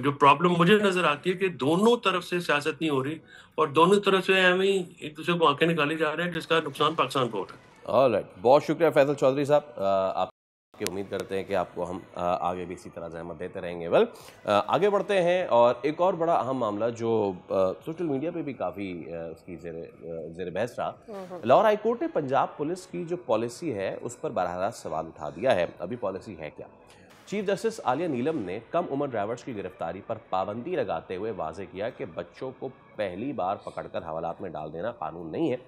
जो प्रॉब्लम मुझे नजर आती है कि दोनों तरफ से सियासत नहीं हो रही और दोनों तरफ से हमें एक दूसरे को आंखें निकाली जा रहे हैं, जिसका नुकसान पाकिस्तान को हो रहा है. ऑलराइट, बहुत शुक्रिया फैसल चौधरी साहब. आपकी उम्मीद करते हैं कि आपको हम आगे भी इसी तरह जहमत देते रहेंगे. वेल, आगे बढ़ते हैं और एक और बड़ा अहम मामला जो सोशल मीडिया पे भी काफ़ी उसकी ज़ेर बहस रहा. लाहौर हाई कोर्ट ने पंजाब पुलिस की जो पॉलिसी है उस पर बराह रास्त सवाल उठा दिया है. अभी पॉलिसी है क्या? चीफ जस्टिस आलिया नीलम ने कम उम्र ड्राइवर्स की गिरफ्तारी पर पाबंदी लगाते हुए वाजे किया कि बच्चों को पहली बार पकड़कर हवालात में डाल देना कानून नहीं है,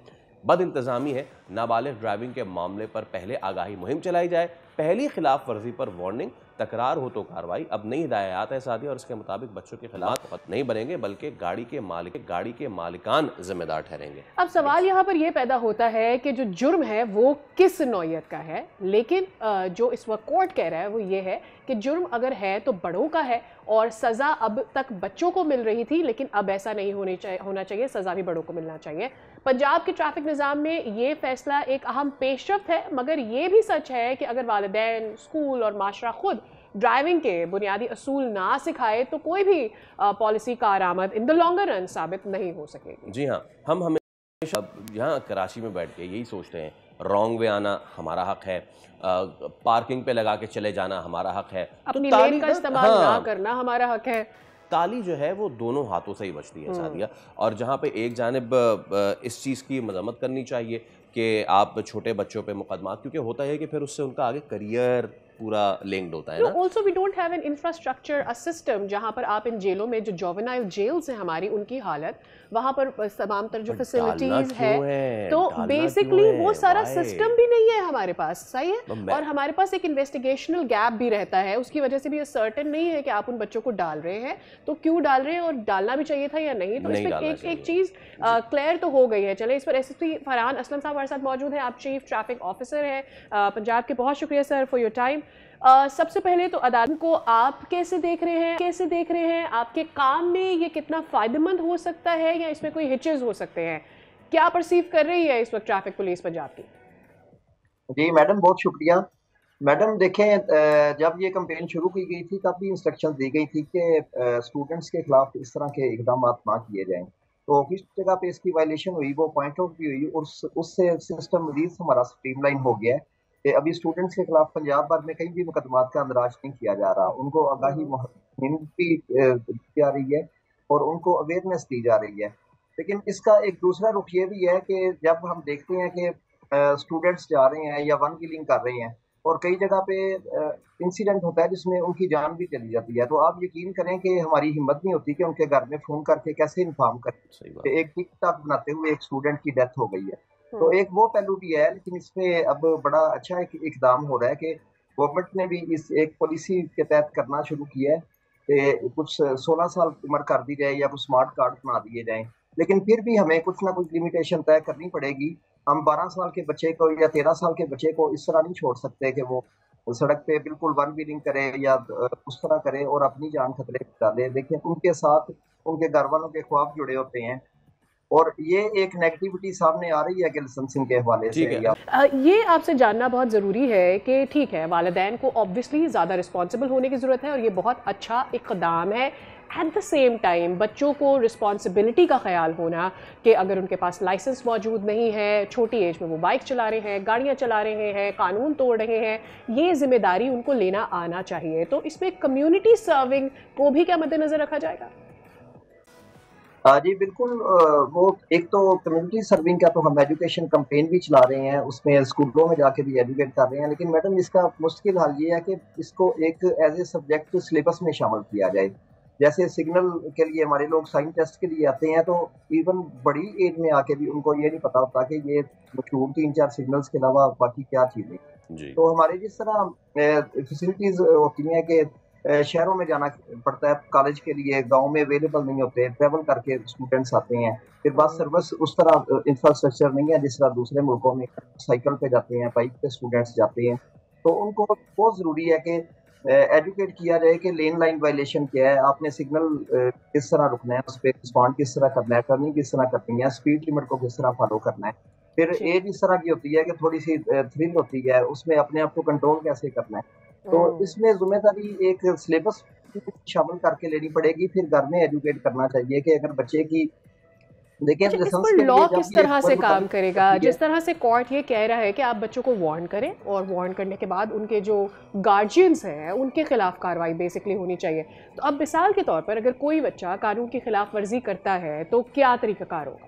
बद इंतजामी है. नाबालिग ड्राइविंग के मामले पर पहले आगाही मुहिम चलाई जाए, पहली खिलाफ वर्जी पर वार्निंग, तकरार हो तो कार्रवाई. अब नई हिदायत है सादी और इसके मुताबिक बच्चों के खिलाफ नहीं बनेंगे बल्कि गाड़ी के मालिकान जिम्मेदार ठहरेंगे. अब सवाल यहाँ पर यह पैदा होता है कि जो जुर्म है वो किस नौयत का है. लेकिन जो इस वक्त कोर्ट कह रहा है वो ये है कि जुर्म अगर है तो बड़ों का है और सज़ा अब तक बच्चों को मिल रही थी, लेकिन अब ऐसा नहीं होना चाहिए. सज़ा भी बड़ों को मिलना चाहिए. पंजाब के ट्रैफिक निज़ाम में ये फैसला एक अहम पेशरफ्त है, मगर ये भी सच है कि अगर वालिदैन, स्कूल और माशरा खुद ड्राइविंग के बुनियादी असूल ना सिखाए तो कोई भी पॉलिसी कारआमद इन द लॉन्गर रन साबित नहीं हो सकेगी. जी हाँ, हम हमेशा यहाँ कराची में बैठ के यही सोचते हैं, रॉन्ग वे आना हमारा हक है, पार्किंग पे लगा के चले जाना हमारा हक है, अपनी लेन का इस्तेमाल ना करना हमारा हक है. ताली जो है वो दोनों हाथों से ही बचती है सादिया. और जहाँ पे एक जानिब इस चीज़ की मजम्मत करनी चाहिए कि आप छोटे बच्चों पे मुकदमात, क्योंकि होता है कि फिर उससे उनका आगे करियर पूरा लिंक्ड होता है ना. Also we don't have an infrastructure, a system जहाँ पर आप इन जेलों में जो जोवेनाइल जेल्स हैं हमारी, उनकी हालत वहाँ पर तमाम तर जो फैसिलिटीज है तो बेसिकली वो सारा सिस्टम भी नहीं है हमारे पास. सही है. और हमारे पास एक इन्वेस्टिगेशनल गैप भी रहता है. उसकी वजह से भी ये सर्टेन नहीं है कि आप उन बच्चों को डाल रहे हैं तो क्यों डाल रहे हैं और डालना भी चाहिए था या नहीं. तो इसमें एक चीज़ क्लियर तो हो गई है. चले इस पर एसएसपी फरहान असलम साहब हमारे साथ मौजूद हैं. आप चीफ ट्रैफिक ऑफिसर हैं पंजाब के. बहुत शुक्रिया सर फॉर योर टाइम. सबसे पहले तो अदालत को आप कैसे देख रहे हैं आपके काम में ये कितना फ़ायदेमंद हो सकता है या इसमें कोई हिचेस हो सकते हैं? क्या परसीव कर रही है इस वक्त ट्रैफिक पुलिस पंजाब की? जी मैडम, बहुत शुक्रिया. मैडम देखें, जब ये कैंपेन शुरू की गई थी तब भी इंस्ट्रक्शन दी गई थी कि स्टूडेंट्स के खिलाफ इस तरह के इकदाम ना किए जाएं. तो किस जगह पे इसकी वायलेशन हुई वो पॉइंट आउट भी हुई और उससे सिस्टम मजीद हमारा स्ट्रीमलाइन हो गया है कि अभी स्टूडेंट्स के खिलाफ पंजाब भर में कहीं भी मुकदमात का अंदराज नहीं किया जा रहा. उनको आगाही मुहिम भी दी जा रही है और उनको अवेयरनेस दी जा रही है. लेकिन इसका एक दूसरा रुख ये भी है कि जब हम देखते हैं कि स्टूडेंट्स जा रहे हैं या वन किलिंग कर रहे हैं और कई जगह पे इंसिडेंट होता है जिसमें उनकी जान भी चली जाती है, तो आप यकीन करें कि हमारी हिम्मत नहीं होती कि उनके घर में फ़ोन करके कैसे इन्फॉर्म करें कि एक टिकटॉक बनाते हुए एक स्टूडेंट की डेथ हो गई है. तो एक वो पहलू भी है. लेकिन इसमें अब बड़ा अच्छा एक इकदाम हो रहा है कि गवर्नमेंट ने भी इस एक पॉलिसी के तहत करना शुरू किया है कि कुछ 16 साल उम्र कर दी जाए या कुछ स्मार्ट कार्ड बना दिए जाएं. लेकिन फिर भी हमें कुछ ना कुछ लिमिटेशन तय करनी पड़ेगी. हम 12 साल के बच्चे को या 13 साल के बच्चे को इस तरह नहीं छोड़ सकते कि वो सड़क पे बिल्कुल वन व्हीलिंग करे या उस तरह करे और अपनी जान खतरे में डाले. देखिए, उनके साथ उनके घर वालों के ख्वाब जुड़े होते हैं और ये एक नेगेटिविटी सामने आ रही है कि लाइसेंसिंग के हवाले से. ये आपसे जानना बहुत ज़रूरी है कि ठीक है, वालिदैन को ऑब्वियसली ज़्यादा रिस्पॉन्सिबल होने की ज़रूरत है और ये बहुत अच्छा इक़दाम है. एट द सेम टाइम बच्चों को रिस्पॉन्सिबिलिटी का ख्याल होना कि अगर उनके पास लाइसेंस मौजूद नहीं है, छोटी एज में वो बाइक चला रहे हैं, गाड़ियाँ चला रहे हैं, कानून तोड़ रहे हैं, ये जिम्मेदारी उनको लेना आना चाहिए। तो इसमें कम्युनिटी सर्विंग को भी क्या मद्देनजर रखा जाएगा? जी बिल्कुल। वो एक तो कम्युनिटी सर्विंग का तो हम एजुकेशन कैंपेन भी चला रहे हैं, उसमें स्कूलों में जाके भी एजुकेट कर रहे हैं, लेकिन मैडम इसका मुश्किल हाल ये है कि इसको एक एज ए सब्जेक्ट सिलेबस में शामिल किया जाए। जैसे सिग्नल के लिए हमारे लोग साइन टेस्ट के लिए आते हैं, तो इवन बड़ी एज में आके भी उनको ये नहीं पता होता कि ये मशहूर 3-4 सिग्नल्स के अलावा बाकी क्या चीज़ें। जी तो हमारे जिस तरह फैसिलिटीज़ होती हैं कि शहरों में जाना पड़ता है कॉलेज के लिए, गाँव में अवेलेबल नहीं होते, ट्रैवल करके स्टूडेंट्स आते हैं। फिर बस सर्विस उस तरह इंफ्रास्ट्रक्चर नहीं है जिस तरह दूसरे मुल्कों में, साइकिल पे जाते हैं, बाइक पे स्टूडेंट्स जाते हैं। तो उनको बहुत ज़रूरी है कि एजुकेट किया जाए कि लेन लाइन वायलेशन क्या है, आपने सिग्नल किस तरह रुकना है, उस पे रिस्पॉन्ड किस तरह करना है, टर्निंग किस तरह करनी है, स्पीड लिमिट को किस तरह फॉलो करना है। फिर जी। एज इस तरह की होती है कि थोड़ी-सी थ्रिल होती है, उसमें अपने आप को कंट्रोल कैसे करना है। तो इसमें ज़िम्मेदारी एक सिलेबस शामिल करके लेनी पड़ेगी, फिर घर में एजुकेट करना चाहिए कि अगर बच्चे की देखिए अच्छा, इस लाइसेंस पर के लॉ लिए जब किस ये तरह से उम्र काम मुताबिक करेगा? होती है। जिस तरह से कोर्ट ये कह रहा है कि आप बच्चों को वार्न करें और वार्न करने के बाद उनके जो गार्जियंस हैं उनके खिलाफ कार्रवाई बेसिकली होनी चाहिए। तो अब मिसाल के तौर पर अगर कोई बच्चा कानून की खिलाफ वर्जी करता है तो क्या तरीकाकार होगा?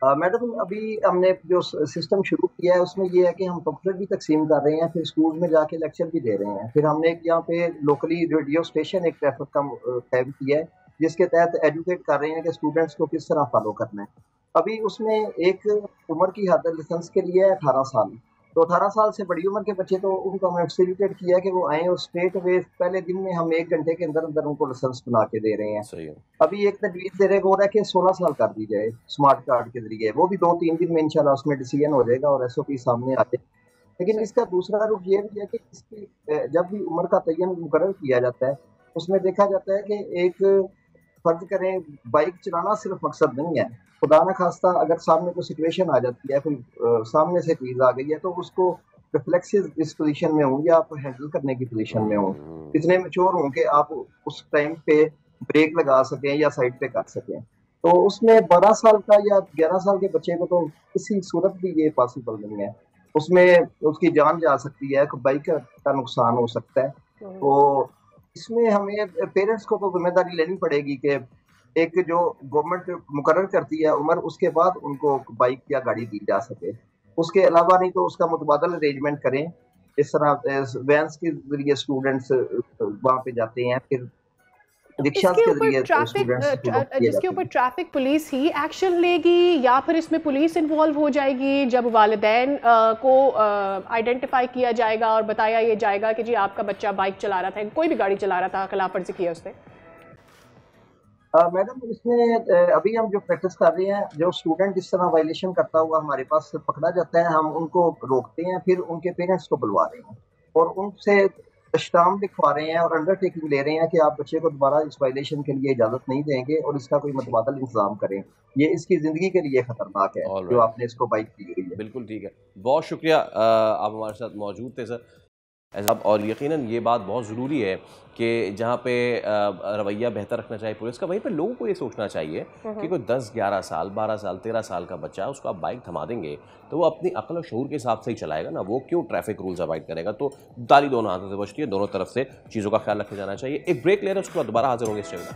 मैडम अभी हमने जो सिस्टम शुरू किया है उसमें ये है कि हम पम्फलेट भी तकसीम कर रहे हैं, फिर स्कूल में जाके लेक्चर भी दे रहे हैं। फिर हमने एक यहाँ पे लोकली रेडियो स्टेशन एक रेफर का कायम किया है, जिसके तहत एजुकेट कर रहे हैं कि स्टूडेंट्स को किस तरह फॉलो करना है। अभी उसमें एक उम्र की हद लाइसेंस के लिए है 18 साल। तो 18 साल से बड़ी उम्र के बच्चे तो उनको हमने फैसिलिटेट किया है कि वो आएँ और स्ट्रेट अवे पहले दिन में हम 1 घंटे के अंदर-अंदर उनको लाइसेंस बना के दे रहे हैं। सही है। अभी एक तजवीज़ दे रहे हो रहा है कि 16 साल कर दी जाए स्मार्ट कार्ड के ज़रिए, वो भी 2-3 दिन में इंशाल्लाह उसमें डिसीजन हो जाएगा और एसओपी सामने आ जाए। लेकिन इसका दूसरा रुख ये भी है कि इसकी जब भी उम्र का तयन मुकर्रर किया जाता है, उसमें देखा जाता है कि एक फ़र्ज़ करें बाइक चलाना सिर्फ़ मकसद नहीं है। खुदा न ख़ास्ता अगर सामने कोई सिचुएशन आ जाती है, कोई सामने से चीज़ आ गई है, तो उसको रिफ्लेक्सिव इस पोज़ीशन में हों या आप हैंडल करने की पोज़ीशन में हों। इतने मैच्योर हों कि आप उस टाइम पे ब्रेक लगा सकें या साइड पे कर सकें। तो उसमें 12 साल का या 11 साल के बच्चे को तो किसी सूरत भी ये पॉसिबल नहीं है। उसमें उसकी जान जा सकती है, बाइक का नुकसान हो सकता है। तो इसमें हमें पेरेंट्स को तो ज़िम्मेदारी लेनी पड़ेगी कि एक जो गवर्नमेंट मुकर्रर करती है उम्र, उसके बाद उनको बाइक या गाड़ी दी जा सके। उसके अलावा नहीं तो उसका मुतबादल अरेंजमेंट करें। इस तरह वैन्स के ज़रिए स्टूडेंट्स वहाँ पे जाते हैं, फिर रिक्शास इसके के ऊपर ज़रिए स्टूडेंट्स को ड्रॉप किए जिसके जाते ऊपर हैं। ट्रैफिक पुलिस ही एक्शन लेगी या फिर इसमें पुलिस इन्वॉल्व हो जाएगी जब वालिदैन को आइडेंटिफाई किया जाएगा और बताया ये जाएगा कि जी आपका बच्चा बाइक चला रहा था, कोई भी गाड़ी चला रहा था, खिलाफ वर्जी किया उसने? मैडम इसमें अभी हम जो प्रैक्टिस कर रहे हैं, जो स्टूडेंट इस तरह वायलेशन करता हुआ हमारे पास पकड़ा जाता है, हम उनको रोकते हैं, फिर उनके पेरेंट्स को बुलवा रहे हैं और उनसे स्टाम्प लिखवा रहे हैं और अंडरटेकिंग ले रहे हैं कि आप बच्चे को दोबारा इस वायलेशन के लिए इजाज़त नहीं देंगे और इसका कोई मुतबादल इंतज़ाम करें। ये इसकी ज़िंदगी के लिए खतरनाक है, ऑल जो राइट, आपने इसको बाइक दी हुई है। बिल्कुल ठीक है। बहुत शुक्रिया, आप हमारे साथ मौजूद थे सर। साहब, और यकीनन ये बात बहुत ज़रूरी है कि जहाँ पे रवैया बेहतर रखना चाहिए पुलिस का, वहीं पे लोगों को ये सोचना चाहिए कि कोई 10, 11 साल, 12 साल, 13 साल का बच्चा है, उसको आप बाइक थमा देंगे तो वो अपनी अक्ल और शऊर के हिसाब से ही चलाएगा ना, वो क्यों ट्रैफिक रूल्स अवॉइड करेगा। तो ताली दोनों हाथों से बचती है, दोनों तरफ से चीज़ों का ख्याल रखा जाना चाहिए। एक ब्रेक ले रहे हैं, उसके बाद दोबारा हाजिर होंगे इस चैनल से।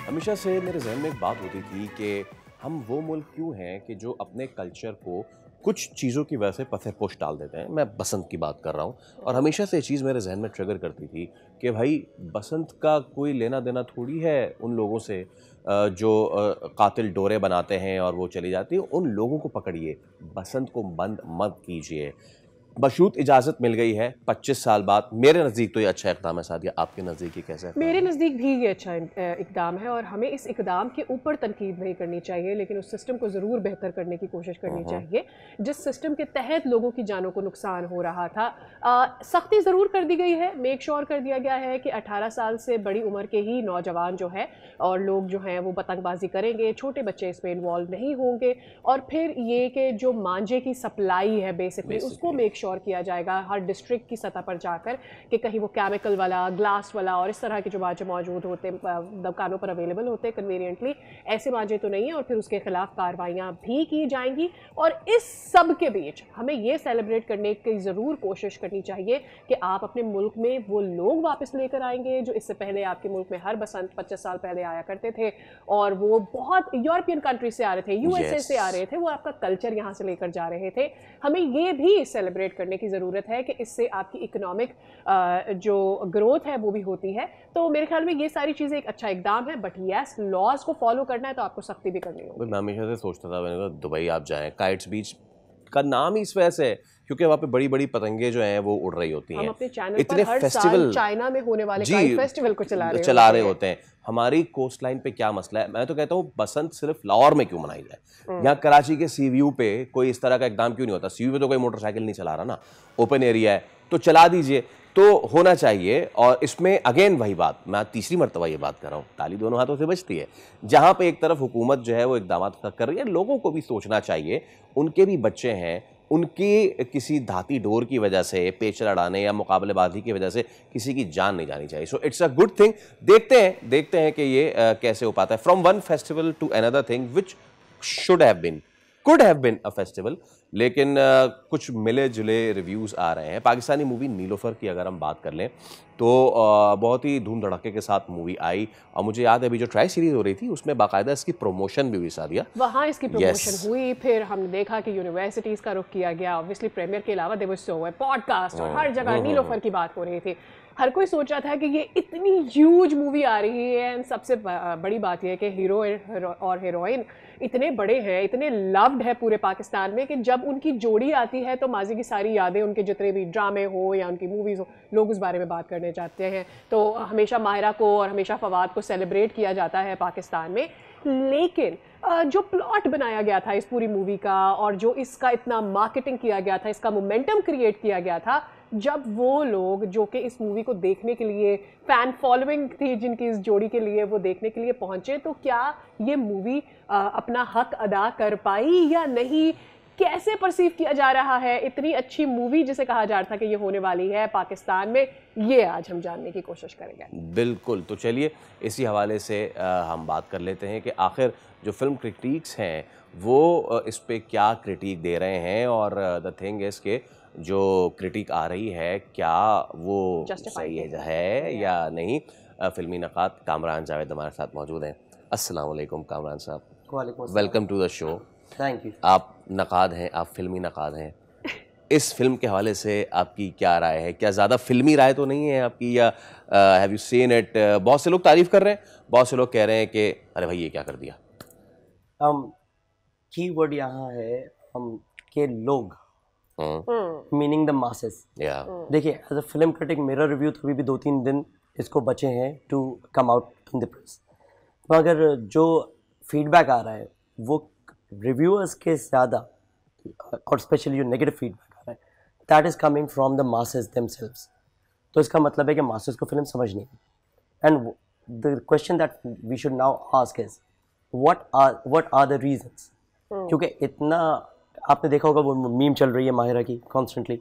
हमेशा से मेरे जहन में एक बात होती थी कि हम वो मुल्क क्यों हैं कि जो अपने कल्चर को कुछ चीज़ों की वजह से पथे-पोश डाल देते हैं। मैं बसंत की बात कर रहा हूँ और हमेशा से ये चीज़ मेरे जहन में ट्रिगर करती थी कि भाई बसंत का कोई लेना देना थोड़ी है उन लोगों से जो कातिल डोरे बनाते हैं और वो चली जाती है। उन लोगों को पकड़िए, बसंत को बंद मत कीजिए। बशूत इजाज़त मिल गई है 25 साल बाद। मेरे नज़दीक तो ये अच्छा इक़दाम है सादिया, आपके नज़दीक ये कैसा है? मेरे नज़दीक भी ये अच्छा इक़दाम है और हमें इस इक़दाम के ऊपर तनकीद नहीं करनी चाहिए, लेकिन उस सिस्टम को ज़रूर बेहतर करने की कोशिश करनी चाहिए जिस सिस्टम के तहत लोगों की जानों को नुकसान हो रहा था। सख्ती ज़रूर कर दी गई है, मेक श्योर कर दिया गया है कि 18 साल से बड़ी उम्र के ही नौजवान जो है और लोग जो हैं वो पतंगबाजी करेंगे, छोटे बच्चे इसमें इन्वॉल्व नहीं होंगे। और फिर ये कि जो मांझे की सप्लाई है बेसिकली उसको मेक श्योर किया जाएगा हर डिस्ट्रिक्ट की सतह पर जाकर कि कहीं वो केमिकल वाला, ग्लास वाला और इस तरह के जो मांझे मौजूद होते हैं दुकानों पर अवेलेबल होते हैं कन्वीनियंटली, ऐसे मांझे तो नहीं है और फिर उसके खिलाफ कार्रवाइयाँ भी की जाएंगी। और इस सब के बीच हमें ये सेलिब्रेट करने की ज़रूर कोशिश करनी चाहिए कि आप अपने मुल्क में वो लोग वापस लेकर आएंगे जो इससे पहले आपके मुल्क में हर बसंत 25 साल पहले आया करते थे और वो बहुत यूरोपियन कंट्री से आ रहे थे, यूएसए से आ रहे थे, वो आपका कल्चर यहाँ से लेकर जा रहे थे। हमें ये भी सेलिब्रेट करने की ज़रूरत है कि इससे आपकी इकोनॉमिक जो ग्रोथ है वो भी होती है। तो मेरे ख्याल में ये सारी चीज़ें एक अच्छा इकदाम है, बट यस लॉज को फॉलो करना है तो आपको सख्ती भी करनी होगी। मैं हमेशा से सोचता था, मैंने कहा दुबई आप जाएं, काइट्स बीच का नाम ही इस वजह से है क्योंकि वहाँ पे बड़ी बड़ी पतंगे जो हैं वो उड़ रही होती हैं। हम अपने चैनल पर हर साल चाइना में होने वाले काइट फेस्टिवल को चला रहे होते हैं। हमारी कोस्ट लाइन पे क्या मसला है? मैं तो कहता हूँ बसंत सिर्फ लाहौर में क्यों मनाई जाए? यहाँ कराची के सी व्यू पे कोई इस तरह का इकदाम क्यों नहीं होता? सी व्यू पे तो कोई मोटरसाइकिल नहीं चला रहा ना, ओपन एरिया है तो चला दीजिए, तो होना चाहिए। और इसमें अगेन वही बात, मैं तीसरी मरतबा ये बात कर रहा हूँ, ताली दोनों हाथों से बजती है। जहाँ पे एक तरफ हुकूमत जो है वो इकदाम कर रही है, लोगों को भी सोचना चाहिए, उनके भी बच्चे हैं, उनकी किसी धाती डोर की वजह से, पेच लड़ाने या मुकाबलेबाजी की वजह से किसी की जान नहीं जानी चाहिए। So it's a good thing. देखते हैं कि ये कैसे हो पाता है। From one festival to another thing which could have been a festival, लेकिन कुछ मिले जुले रिव्यूज़ आ रहे हैं। पाकिस्तानी मूवी नीलोफर की अगर हम बात कर लें तो बहुत ही धूम धड़ाके के साथ मूवी आई और मुझे याद है अभी जो ट्राई सीरीज हो रही थी उसमें बाकायदा इसकी प्रमोशन भी हुई सादिया, वहाँ इसकी प्रमोशन हुई। फिर हमने देखा कि यूनिवर्सिटीज़ का रुख किया गया, ऑब्वियसली प्रीमियर के अलावा देवर शो है, पॉडकास्ट और हर जगह नीलोफर की बात हो रही थी। हर कोई सोच रहा था कि ये इतनी ह्यूज मूवी आ रही है एंड सबसे बड़ी बात यह है कि हीरो और हीरोइन इतने बड़े हैं, इतने लव्ड है पूरे पाकिस्तान में कि जब उनकी जोड़ी आती है तो माजी की सारी यादें, उनके जितने भी ड्रामे हो या उनकी मूवीज़ हो, लोग उस बारे में बात करने चाहते हैं। तो हमेशा माहिरा को और हमेशा फवाद को सेलिब्रेट किया जाता है पाकिस्तान में। लेकिन जो प्लॉट बनाया गया था इस पूरी मूवी का और जो इसका इतना मार्केटिंग किया गया था, इसका मोमेंटम क्रिएट किया गया था, जब वो लोग जो कि इस मूवी को देखने के लिए फ़ैन फॉलोइंग थी जिनकी इस जोड़ी के लिए, वो देखने के लिए पहुंचे, तो क्या ये मूवी अपना हक अदा कर पाई या नहीं? कैसे परसीव किया जा रहा है इतनी अच्छी मूवी जिसे कहा जा रहा था कि ये होने वाली है पाकिस्तान में, ये आज हम जानने की कोशिश करेंगे। बिल्कुल, तो चलिए इसी हवाले से हम बात कर लेते हैं कि आखिर जो फिल्म क्रिटिक्स हैं वो इस पे क्या क्रिटिक दे रहे हैं और द थिंग इज़ के जो क्रिटिक आ रही है क्या वो सही है या नहीं। फिल्मी नक़ाद कामरान जावेद हमारे साथ मौजूद हैं। अस्सलाम वालेकुम कामरान साहब। वालेकुम, welcome to the show. Thank you. आप नक़ाद हैं, आप फिल्मी नक़ाद हैं, इस फिल्म के हवाले से आपकी क्या राय है? क्या ज़्यादा फिल्मी राय तो नहीं है आपकी, या हैव यू सीन इट? बहुत से लोग तारीफ़ कर रहे हैं, बहुत से लोग कह रहे हैं कि अरे भाई ये क्या कर दिया। की वर्ड यहाँ है के लोग, मीनिंग द मासेस। देखिए एज अ फिल्म क्रिटिक मेरा रिव्यू तो अभी भी 2-3 दिन इसको बचे हैं to come out in the press, मगर जो फीडबैक आ रहा है वो रिव्यूअर्स के ज़्यादा और स्पेशली जो नेगेटिव फीडबैक आ रहा है that is coming from the masses themselves. तो इसका मतलब है कि मासेस को फिल्म समझ नहीं है। And the question that we should now ask is what are the reasons, क्योंकि इतना आपने देखा होगा वो मीम चल रही है माहिरा की कॉन्स्टेंटली,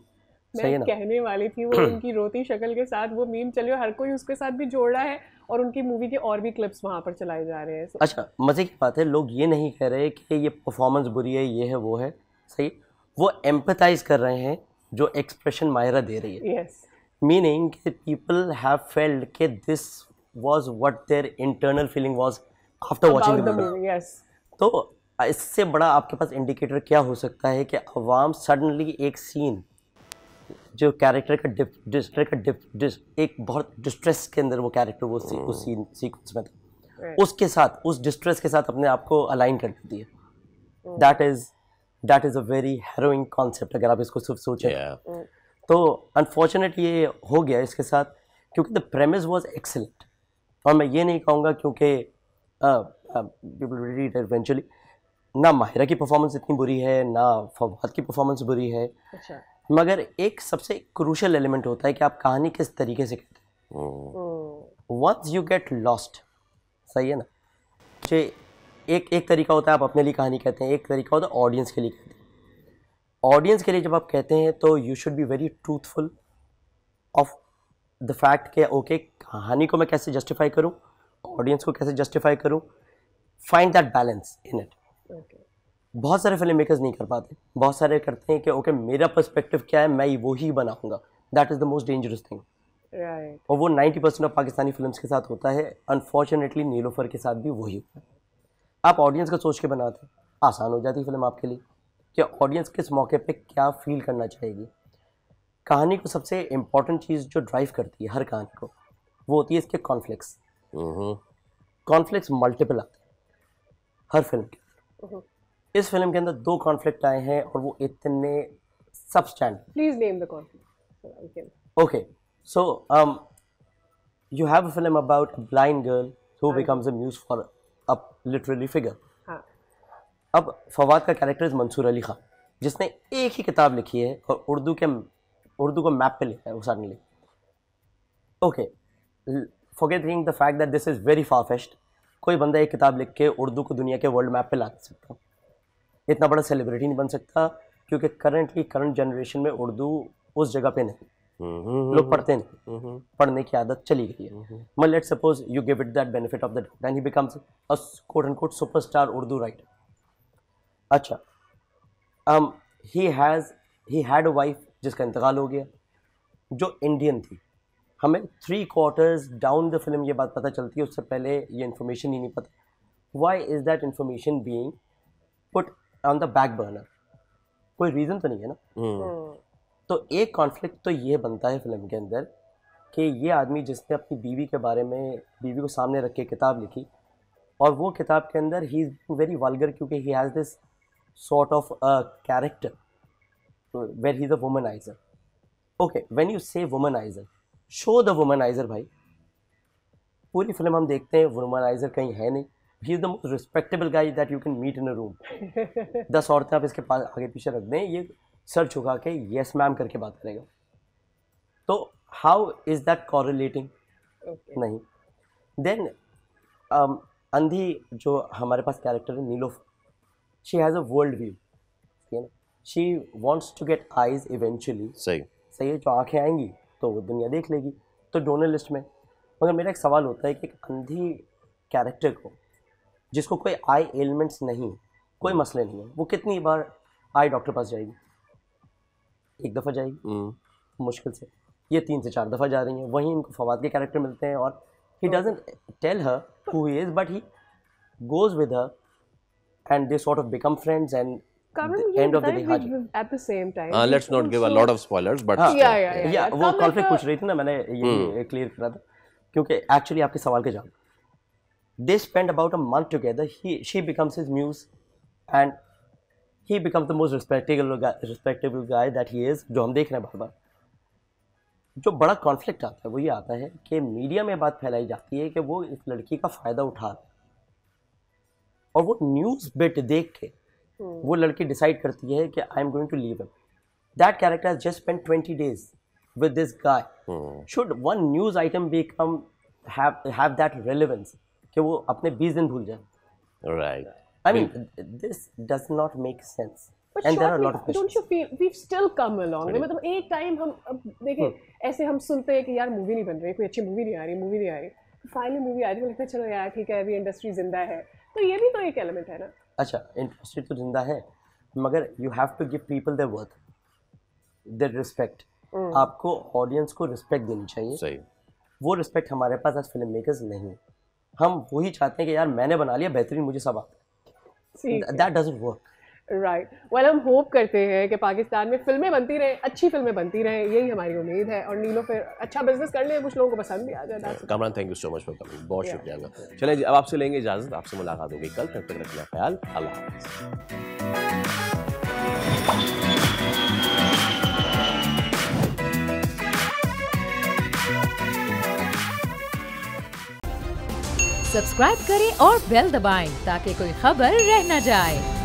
सही है ना? कहने वाली थी वो उनकी रोती शक्ल के साथ वो मीम चल रही है, हर कोई उसके साथ भी जोड़ रहा है और उनकी मूवी के और भी क्लिप्स वहाँ पर चलाए जा रहे हैं। अच्छा, मज़े की बात है, लोग ये नहीं कह रहे कि ये परफॉर्मेंस बुरी है, ये है वो है, सही, वो एम्पैथाइज कर रहे हैं जो एक्सप्रेशन माहिरा दे रही है। यस, मीनिंग कि पीपल हैव फेल्ट कि this was what their internal feeling was after watching the movie. Yes, तो इससे बड़ा आपके पास इंडिकेटर क्या हो सकता है कि अवाम सडनली एक सीन जो कैरेक्टर का एक बहुत डिस्ट्रेस के अंदर वो कैरेक्टर वो उस सीन सीक्वेंस में था, उसके साथ उस डिस्ट्रेस के साथ अपने आप को अलाइन कर देती है। That is that is a very harrowing concept अगर आप इसको सिर्फ सोचें। तो अनफॉर्चुनेटली ये हो गया इसके साथ, क्योंकि द प्रेमिस वाज एक्सीलेंट। और मैं ये नहीं कहूँगा क्योंकि पीपल रीड इट इवेंचुअली, ना माहिरा की परफॉर्मेंस इतनी बुरी है, ना फवाद की परफॉर्मेंस बुरी है। अच्छा। मगर एक सबसे क्रूशल एलिमेंट होता है कि आप कहानी किस तरीके से कहते हैं। वंस यू गेट लॉस्ट, सही है ना, एक तरीका होता है आप अपने लिए कहानी कहते हैं, एक तरीका होता है ऑडियंस के लिए कहते हैं। ऑडियंस के लिए जब आप कहते हैं तो you should be very truthful of the fact कि ओके कहानी को मैं कैसे जस्टिफाई करूं, ऑडियंस को कैसे जस्टिफाई करूं, find that balance in it. बहुत सारे फिल्म मेकर्स नहीं कर पाते, बहुत सारे करते हैं कि ओके मेरा पर्सपेक्टिव क्या है, मैं वो ही बनाऊंगा। That is the most dangerous thing. और वो 90% ऑफ पाकिस्तानी फिल्म्स के साथ होता है। अनफॉर्चुनेटली नीलोफर के साथ भी वही होता है। आप ऑडियंस का सोच के बनाते हैं, आसान हो जाती फिल्म आपके लिए कि ऑडियंस किस मौके पे क्या फील करना चाहेगी। कहानी को सबसे इम्पॉर्टेंट चीज़ जो ड्राइव करती है हर कहानी को, वो होती है इसके कॉन्फ्लिक्ट्स। कॉन्फ्लिक्ट्स मल्टीपल आते हैं हर फिल्म के। इस फिल्म के अंदर 2 कॉन्फ्लिक्ट आए हैं और वो इतने substandard. Please name the conflict. Okay, so you have a film about a blind girl who becomes a muse for a literary figure. अब फवाद का कैरेक्टर मंसूर अली खान, जिसने एक ही किताब लिखी है और उर्दू को मैप पे लिखा है उसारने लिए। Okay, forgetting the fact that this is very far fetched. कोई बंदा एक किताब लिख के उर्दू को दुनिया के वर्ल्ड मैप पे ला नहीं सकता, इतना बड़ा सेलिब्रिटी नहीं बन सकता, क्योंकि करंट जनरेशन में उर्दू उस जगह पे नहीं, लोग पढ़ते नहीं, पढ़ने की आदत चली गई है। मैं let's suppose you give it that benefit of the doubt and he becomes a quote unquote superstar Urdu writer. अच्छा, ही हैड अ वाइफ जिसका इंतकाल हो गया, जो इंडियन थी। हमें 3/4 डाउन द फिल्म ये बात पता चलती है, उससे पहले ये इन्फॉर्मेशन ही नहीं पता। Why is that information being put on the back burner? कोई रीज़न तो नहीं है ना। तो एक कॉन्फ्लिक्ट तो ये बनता है फिल्म के अंदर कि ये आदमी जिसने अपनी बीवी के बारे में, बीवी को सामने रख के किताब लिखी, और वो किताब के अंदर ही इज़ वेरी वल्गर, क्योंकि he has this sort of a character where he's a womanizer. Okay, when you say womanizer, show the womanizer भाई। पूरी फिल्म हम देखते हैं womanizer कहीं है नहीं। He is the most respectable guy that you can meet in a room. 10 औरतें आप इसके पास आगे पीछे रख दें, ये सर झुका के yes ma'am करके बात करेगा। तो how is that correlating? नहीं। Then अंधी जो हमारे पास कैरेक्टर है Nilofar, she has a world view, you know? She wants to get eyes eventually. सही है, जो आंखें आएंगी तो वो दुनिया देख लेगी, तो डोनर लिस्ट में। मगर मेरा एक सवाल होता है कि एक अंधी कैरेक्टर को, जिसको कोई आई एलिमेंट्स नहीं, कोई मसले नहीं है, वो कितनी बार आई डॉक्टर पास जाएगी? 1 दफ़ा जाएगी मुश्किल से, ये 3 से 4 दफ़ा जा रही हैं। वहीं इनको फवाद के कैरेक्टर मिलते हैं और he doesn't tell her who he is, but he goes with her and they sort of become friends and end of the day at the same time. Let's not give a lot of spoilers, but yeah, वो conflict पूछ रही थी ना, मैंने ये clear करा था, क्योंकि एक्चुअली आपके सवाल के जवाब, they spend about a month together. She becomes his muse and he becomes the most respectable guy that he is, जो हम देख रहे हैं बार बार। जो बड़ा कॉन्फ्लिक्ट आता है वो ये आता है कि मीडिया में बात फैलाई जाती है कि वो इस लड़की का फ़ायदा उठा रहा है, और वो न्यूज़ बिट देख के वो लड़की डिसाइड करती है कि I am going to leave him. That character has just spent 20 days with this guy. Should one news item become have that relevance कि वो अपने 20 दिन भूल जाए? Right, I mean, this does not make sense. But and there are a lot of don't questions. you feel we've still come along? मतलब एक time हम अब देखें, ऐसे हम सुनते हैं कि यार मूवी नहीं बन रही, कोई अच्छी मूवी नहीं आ रही, फाइनली मूवी आ रही है, लगता है चलो यार ठीक है, अभी इंडस्ट्री जिंदा है। तो ये भी तो एक एलिमेंट है ना। अच्छा, इंडस्ट्री तो जिंदा है, मगर you have to give people their worth, their respect. आपको ऑडियंस को रिस्पेक्ट देनी चाहिए। सही। वो रिस्पेक्ट हमारे पास आज फिल्म मेकर्स नहीं। हम वही चाहते हैं कि यार मैंने बना लिया, बेहतरीन, मुझे सब आता है। That doesn't work. Right, well हम होप करते हैं कि पाकिस्तान में फिल्में बनती रहें, अच्छी फिल्में बनती रहें, यही हमारी उम्मीद है। और नीलोफर अच्छा बिजनेस कर ले, कुछ लोगों को पसंद भी आ जाए। Kamran, thank you so much for coming, बहुत शुक्रिया। चलें जी, अब आपसे लेंगे इजाज़त, आपसे मुलाकात होगी कल, तब तक रखना ख्याल, अल्लाह हाफ़िज़। सब्सक्राइब करें और बेल दबाएं ताकि कोई खबर रह न जाए।